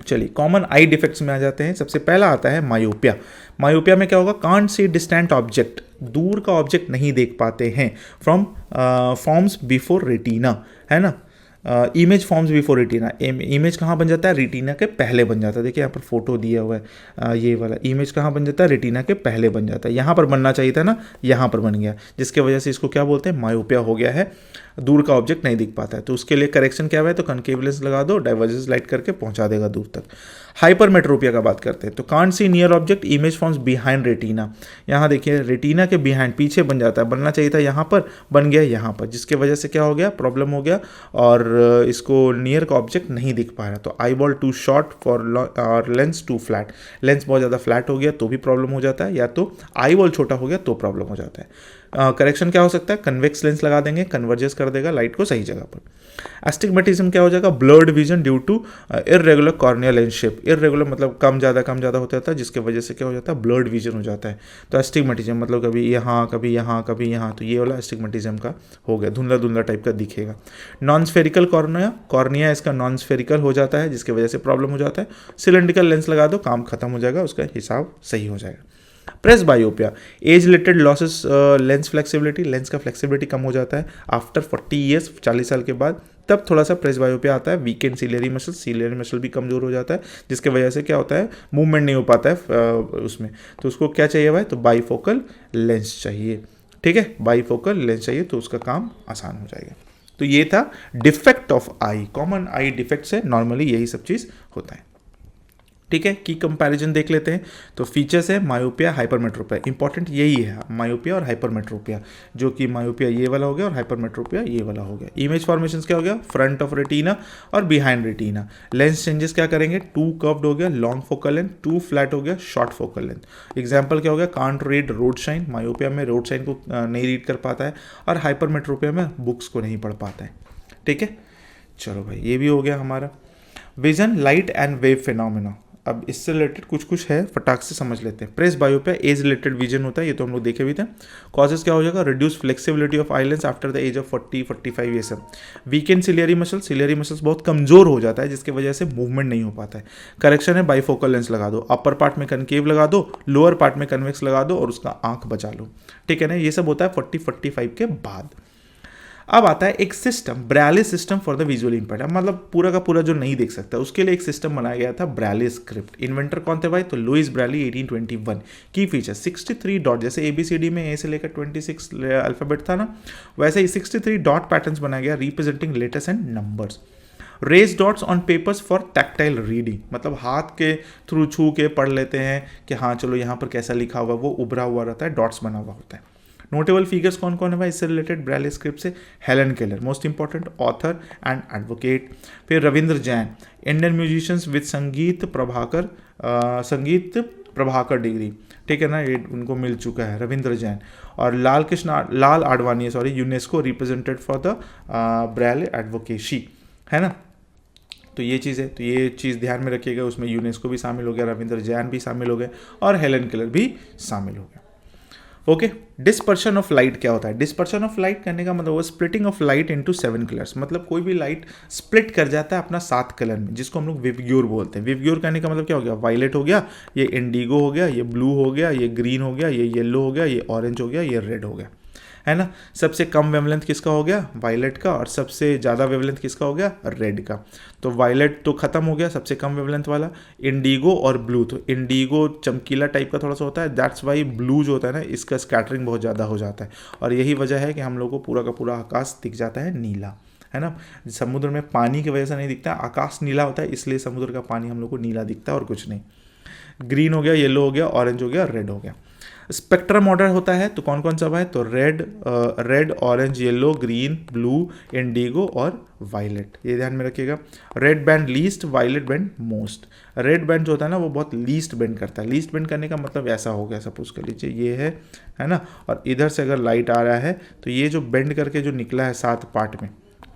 चलिए कॉमन आई डिफेक्ट्स में आ जाते हैं। सबसे पहला आता है मायोपिया। मायोपिया में क्या होगा, कांट सी डिस्टेंट ऑब्जेक्ट, दूर का ऑब्जेक्ट नहीं देख पाते हैं, फ्रॉम फॉर्म्स बिफोर रेटिना, है ना। Image forms before retina, image कहाँ बन जाता है, रेटिना के पहले बन जाता है। देखिए यहाँ पर फोटो दिया हुआ है, ये वाला इमेज कहाँ बन जाता है, रेटिना के पहले बन जाता है। यहाँ पर बनना चाहिए था ना, यहाँ पर बन गया, जिसके वजह से इसको क्या बोलते हैं, मायोपिया हो गया है, दूर का ऑब्जेक्ट नहीं दिख पाता है। तो उसके लिए करेक्शन क्या है, तो कनकेव लेंस लगा दो, डाइवर्जेंस लाइट करके पहुंचा देगा दूर तक। हाइपरमेट्रोपिया का बात करते हैं, तो can't see near object, image forms behind retina. यहाँ देखिए रेटिना के बिहाइंड, पीछे बन जाता है, बनना चाहिए था यहाँ पर, बन गया यहाँ पर, जिसके वजह से क्या हो गया, प्रॉब्लम हो गया, और इसको नियर का ऑब्जेक्ट नहीं दिख पा रहा। तो eyeball too short for और लेंस टू फ्लैट, लेंस बहुत ज़्यादा फ्लैट हो गया तो भी प्रॉब्लम हो जाता है, या तो आई बॉल छोटा हो गया तो प्रॉब्लम हो जाता है। करेक्शन क्या हो सकता है, कन्वेक्स लेंस लगा देंगे, कन्वर्जेस कर देगा लाइट को सही जगह पर। एस्टिग्मेटिज्म क्या हो जाएगा, blurred vision due to irregular cornea lens shape. Irregular मतलब कम ज़्यादा होता था, जिसके वजह से क्या हो जाता है, ब्लर्ड विजन हो जाता है। तो एस्टिग्मेटिज्म मतलब कभी यहाँ कभी यहाँ कभी यहाँ, तो ये वाला एस्टिग्मेटिज्म का हो गया, धुंधला टाइप का दिखेगा। नॉन स्फेरिकल कॉर्निया इसका नॉन स्फेरिकल हो जाता है, जिसकी वजह से प्रॉब्लम हो जाता है। सिलेंड्रिकल लेंस लगा दो, काम खत्म हो जाएगा, उसका हिसाब सही हो जाएगा। Presbyopia, age related losses lens flexibility, lens का फ्लेक्सिबिलिटी कम हो जाता है आफ्टर 40 ईयर्स, 40 साल के बाद, तब थोड़ा सा प्रेसबायोपिया आता है। वीकेंड सिलियरी मसल भी कमज़ोर हो जाता है, जिसके वजह से क्या होता है, मूवमेंट नहीं हो पाता है उसमें। तो उसको क्या चाहिए भाई, तो बाईफोकल लेंस चाहिए, ठीक है, बाईफोकल लेंस चाहिए तो उसका काम आसान हो जाएगा। तो ये था defect of I, common I defect से नॉर्मली यही सब चीज़ होता है। ठीक है, की कंपैरिजन देख लेते हैं। तो फीचर्स है मायोपिया, हाइपरमेट्रोपिया, इंपॉर्टेंट यही है मायोपिया और हाइपरमेट्रोपिया, जो कि मायोपिया ये वाला हो गया और हाइपरमेट्रोपिया ये वाला हो गया। इमेज फॉर्मेशंस क्या हो गया, फ्रंट ऑफ रेटिना और बिहाइंड रेटिना। लेंस चेंजेस क्या करेंगे, 2 कर्व्ड हो गया लॉन्ग फोकल लेंथ, 2 फ्लैट हो गया शॉर्ट फोकल लेंथ। एग्जाम्पल क्या हो गया, can't read road sign, myopia में रोड साइन को नहीं रीड कर पाता है और हाइपरमेट्रोपिया में बुक्स को नहीं पढ़ पाता है। ठीक है, चलो भाई ये भी हो गया हमारा। Vision, light and wave phenomena, अब इससे रिलेटेड कुछ है, फटाक से समझ लेते हैं। प्रेस बायोपिया एज रिलेटेड विजन होता है, ये तो हम लोग देखे भी थे। कॉजेस क्या हो जाएगा, reduce flexibility of eye lens after the age of 40-45 ये सब। वीकेंड सिलियरी मसल्स बहुत कमजोर हो जाता है जिसकी वजह से मूवमेंट नहीं हो पाता है। करेक्शन है, बाइफोकल लेंस लगा दो, अपर पार्ट में कनकेव लगा दो, लोअर पार्ट में कन्वेक्स लगा दो और उसका आंख बचा लो। ठीक है ना, ये सब होता है 40-45 के बाद। अब आता है एक system, Braille system for the visual impaired, मतलब पूरा का पूरा जो नहीं देख सकता उसके लिए एक सिस्टम बनाया गया था, ब्रैली स्क्रिप्ट। इन्वेंटर कौन थे भाई, तो लुइस ब्रैली 1821। की फीचर 63 डॉट, जैसे ABCD में A से लेकर 26 अल्फाबेट था ना, वैसे ही 63 डॉट पैटर्न्स बनाया गया representing letters and numbers. Raised dots on papers for tactile reading, मतलब हाथ के थ्रू छू के पढ़ लेते हैं कि हाँ चलो यहाँ पर कैसा लिखा हुआ, वो उभरा हुआ रहता है, डॉट्स बना हुआ होता है। नोटेबल फिगर्स कौन कौन है भाई इससे रिलेटेड ब्रैली स्क्रिप्ट से, Helen Keller most important author and advocate. फिर Ravindra Jain, Indian musicians with Sangeet Prabhakar degree, ठीक है ना, ये उनको मिल चुका है रविंद्र जैन। और Lal Advani UNESCO represented for the braille advocacy, है ना। तो ये चीज़ है, तो ये चीज़ ध्यान में रखिएगा, उसमें यूनेस्को भी शामिल हो गया, रविंद्र जैन भी शामिल हो गए और हेलन केलर भी शामिल हो गया। ओके, डिस्पर्शन ऑफ लाइट क्या होता है, डिस्पर्शन ऑफ लाइट करने का मतलब वो splitting of light into 7 colours, मतलब कोई भी लाइट स्प्लिट कर जाता है अपना 7 कलर में, जिसको हम लोग विवग्योर बोलते हैं। विवग्योर करने का मतलब क्या हो गया, वायलेट हो गया, ये इंडिगो हो गया, ये ब्लू हो गया, ये ग्रीन हो गया, ये येलो हो गया, ये ऑरेंज हो गया, ये रेड हो गया, है ना। सबसे कम वेवलेंथ किसका हो गया, वायलेट का, और सबसे ज़्यादा वेवलेंथ किसका हो गया, रेड का। तो वायलेट तो खत्म हो गया, सबसे कम वेवलेंथ वाला। इंडिगो और ब्लू, तो इंडिगो चमकीला टाइप का थोड़ा सा होता है, दैट्स वाई ब्लू जो होता है ना, इसका स्कैटरिंग बहुत ज़्यादा हो जाता है, और यही वजह है कि हम लोग को पूरा का पूरा आकाश दिख जाता है नीला, है ना। समुद्र में पानी की वजह से नहीं दिखता, आकाश नीला होता है, इसलिए समुद्र का पानी हम लोग को नीला दिखता है और कुछ नहीं। ग्रीन हो गया, येलो हो गया, ऑरेंज हो गया, रेड हो गया। स्पेक्ट्रम ऑर्डर होता है तो कौन कौन सा है, तो red, orange, yellow, green, blue, indigo और वायलेट, ये ध्यान में रखिएगा। Red band least, violet band most. Red band जो होता है ना वो बहुत लीस्ट बेंड करता है, लीस्ट बेंड करने का मतलब ऐसा हो गया, सपोज कर लीजिए ये है ना, और इधर से अगर लाइट आ रहा है तो ये जो बेंड करके जो निकला है 7 पार्ट में,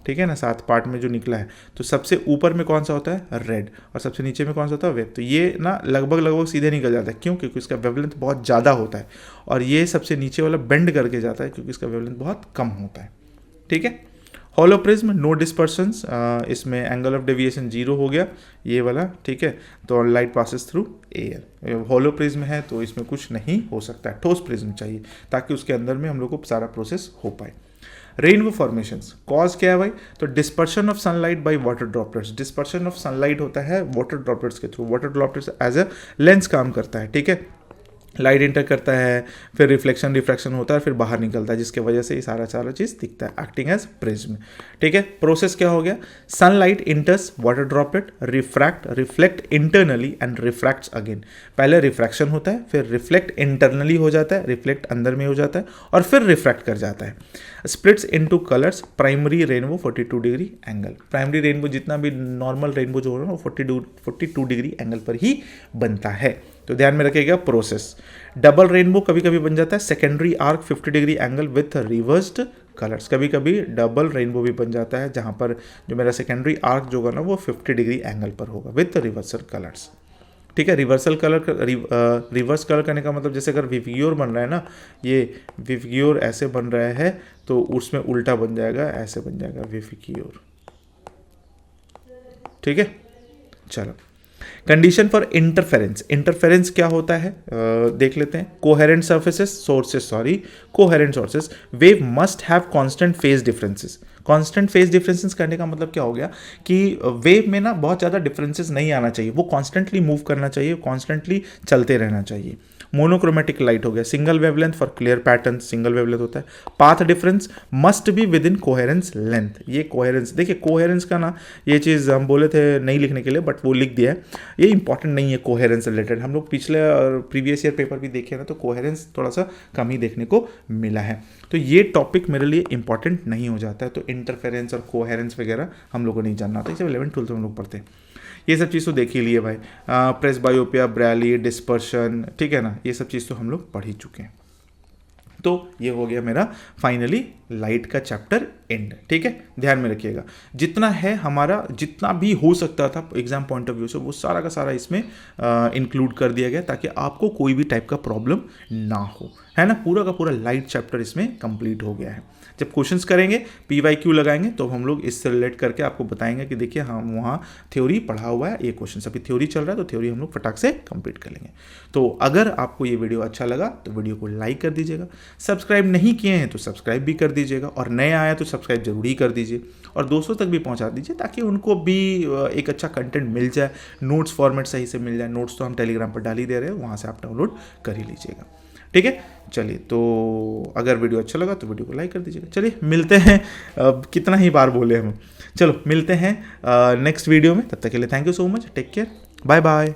ठीक है ना, 7 पार्ट में जो निकला है, तो सबसे ऊपर में कौन सा होता है, रेड, और सबसे नीचे में कौन सा होता है, वेव। तो ये ना लगभग सीधे निकल जाता है, क्यों, क्योंकि इसका वेवलेंथ बहुत ज़्यादा होता है, और ये सबसे नीचे वाला बेंड करके जाता है क्योंकि इसका वेवलेंथ बहुत कम होता है। ठीक है, हॉलो प्रिज्म, नो डिस्पर्शंस, इसमें एंगल ऑफ डेविएशन 0 हो गया ये वाला, ठीक है। तो light passes through air. Hollow prism है तो इसमें कुछ नहीं हो सकता है, ठोस प्रिज्म चाहिए ताकि उसके अंदर में हम लोग को सारा प्रोसेस हो पाए। रेनबो फॉर्मेशंस, कॉज क्या है भाई, तो dispersion of sunlight by water droplets. Dispersion of sunlight होता है वाटर ड्रॉपलेट्स के through, water droplets as a lens काम करता है, ठीक है। लाइट इंटर करता है, फिर रिफ्लेक्शन होता है, फिर बाहर निकलता है, जिसके वजह से ये सारा चीज़ दिखता है, एक्टिंग एज प्रिज्म। ठीक है, प्रोसेस क्या हो गया, sunlight इंटर्स water droplet, reflect internally and refracts again. पहले रिफ्रैक्शन होता है, फिर रिफ्लेक्ट इंटरनली हो जाता है, रिफ्लेक्ट अंदर में हो जाता है, और फिर रिफ्रैक्ट कर जाता है। Splits into colours, primary rainbow 42 degree angle. Primary rainbow जितना भी नॉर्मल रेनबो जो हो रहा है वो 42 डिग्री एंगल पर ही बनता है, तो ध्यान में रखिएगा प्रोसेस। डबल रेनबो कभी कभी बन जाता है, secondary arc 50 degree angle with reversed colours. कभी कभी डबल रेनबो भी बन जाता है जहां पर जो मेरा सेकेंडरी आर्क जो होगा ना वो 50 डिग्री एंगल पर होगा विथ रिवर्सल कलर्स। ठीक है, रिवर्स कलर करने का मतलब जैसे अगर विवग्योर बन रहा है ना, ये विवग्योर ऐसे बन रहा है तो उसमें उल्टा बन जाएगा, ऐसे बन जाएगा विवग्योर। ठीक है, चलो। कंडीशन फॉर इंटरफेरेंस क्या होता है देख लेते हैं। Coherent sources, wave must have constant phase differences. Constant phase differences करने का मतलब क्या हो गया कि वेव में ना बहुत ज़्यादा डिफरेंसेस नहीं आना चाहिए, वो कॉन्स्टेंटली मूव करना चाहिए, कॉन्स्टेंटली चलते रहना चाहिए। मोनोक्रोमेटिक लाइट हो गया, single wavelength for clear pattern, single wavelength होता है। Path difference must be with in coherence length, ये कोहेरेंस, देखिए कोहेरेंस का ना ये चीज़ हम बोले थे नहीं लिखने के लिए, बट वो लिख दिया है, ये इंपॉर्टेंट नहीं है कोहेरेंस रिलेटेड। हम लोग पिछले और प्रीवियस ईयर पेपर भी देखे ना, तो कोहेरेंस थोड़ा सा कम ही देखने को मिला है, तो ये टॉपिक मेरे लिए इंपॉर्टेंट नहीं हो जाता है। तो इंटरफेरेंस और कोहेरेंस वगैरह हम लोग को नहीं जानना होता, इसे 11th-12th में हम लोग पढ़ते हैं। ये सब चीज़ तो देख ही लिए भाई, प्रेसबायोपिया, ब्रैली, डिस्पर्शन, ठीक है ना, ये सब चीज़ तो हम लोग पढ़ ही चुके हैं। तो ये हो गया मेरा फाइनली लाइट का चैप्टर एंड, ठीक है। ध्यान में रखिएगा, जितना है हमारा, जितना भी हो सकता था एग्जाम पॉइंट ऑफ व्यू से, वो सारा का सारा इसमें इंक्लूड कर दिया गया, ताकि आपको कोई भी टाइप का प्रॉब्लम ना हो, है ना। पूरा का पूरा लाइट चैप्टर इसमें कंप्लीट हो गया है। जब क्वेश्चंस करेंगे, PYQ लगाएंगे, तो हम लोग इससे रिलेट करके आपको बताएंगे कि देखिए हम वहाँ थ्योरी पढ़ा हुआ है, ये क्वेश्चन अभी थ्योरी चल रहा है, तो थ्योरी हम लोग फटाक से कंप्लीट कर लेंगे। तो अगर आपको ये वीडियो अच्छा लगा तो वीडियो को लाइक कर दीजिएगा, सब्सक्राइब नहीं किए हैं तो सब्सक्राइब भी कर दीजिएगा, और नए आया तो सब्सक्राइब जरूर ही कर दीजिए, और दोस्तों तक भी पहुंचा दीजिए, ताकि उनको भी एक अच्छा कंटेंट मिल जाए, नोट्स फॉर्मेट सही से मिल जाए। नोट्स तो हम टेलीग्राम पर डाल ही दे रहे हैं, वहाँ से आप डाउनलोड कर ही लीजिएगा, ठीक है। चलिए, तो अगर वीडियो अच्छा लगा तो वीडियो को लाइक कर दीजिएगा। चलिए मिलते हैं, कितना ही बार बोले हम, चलो मिलते हैं नेक्स्ट वीडियो में। तब तक के लिए thank you so much, take care, bye bye.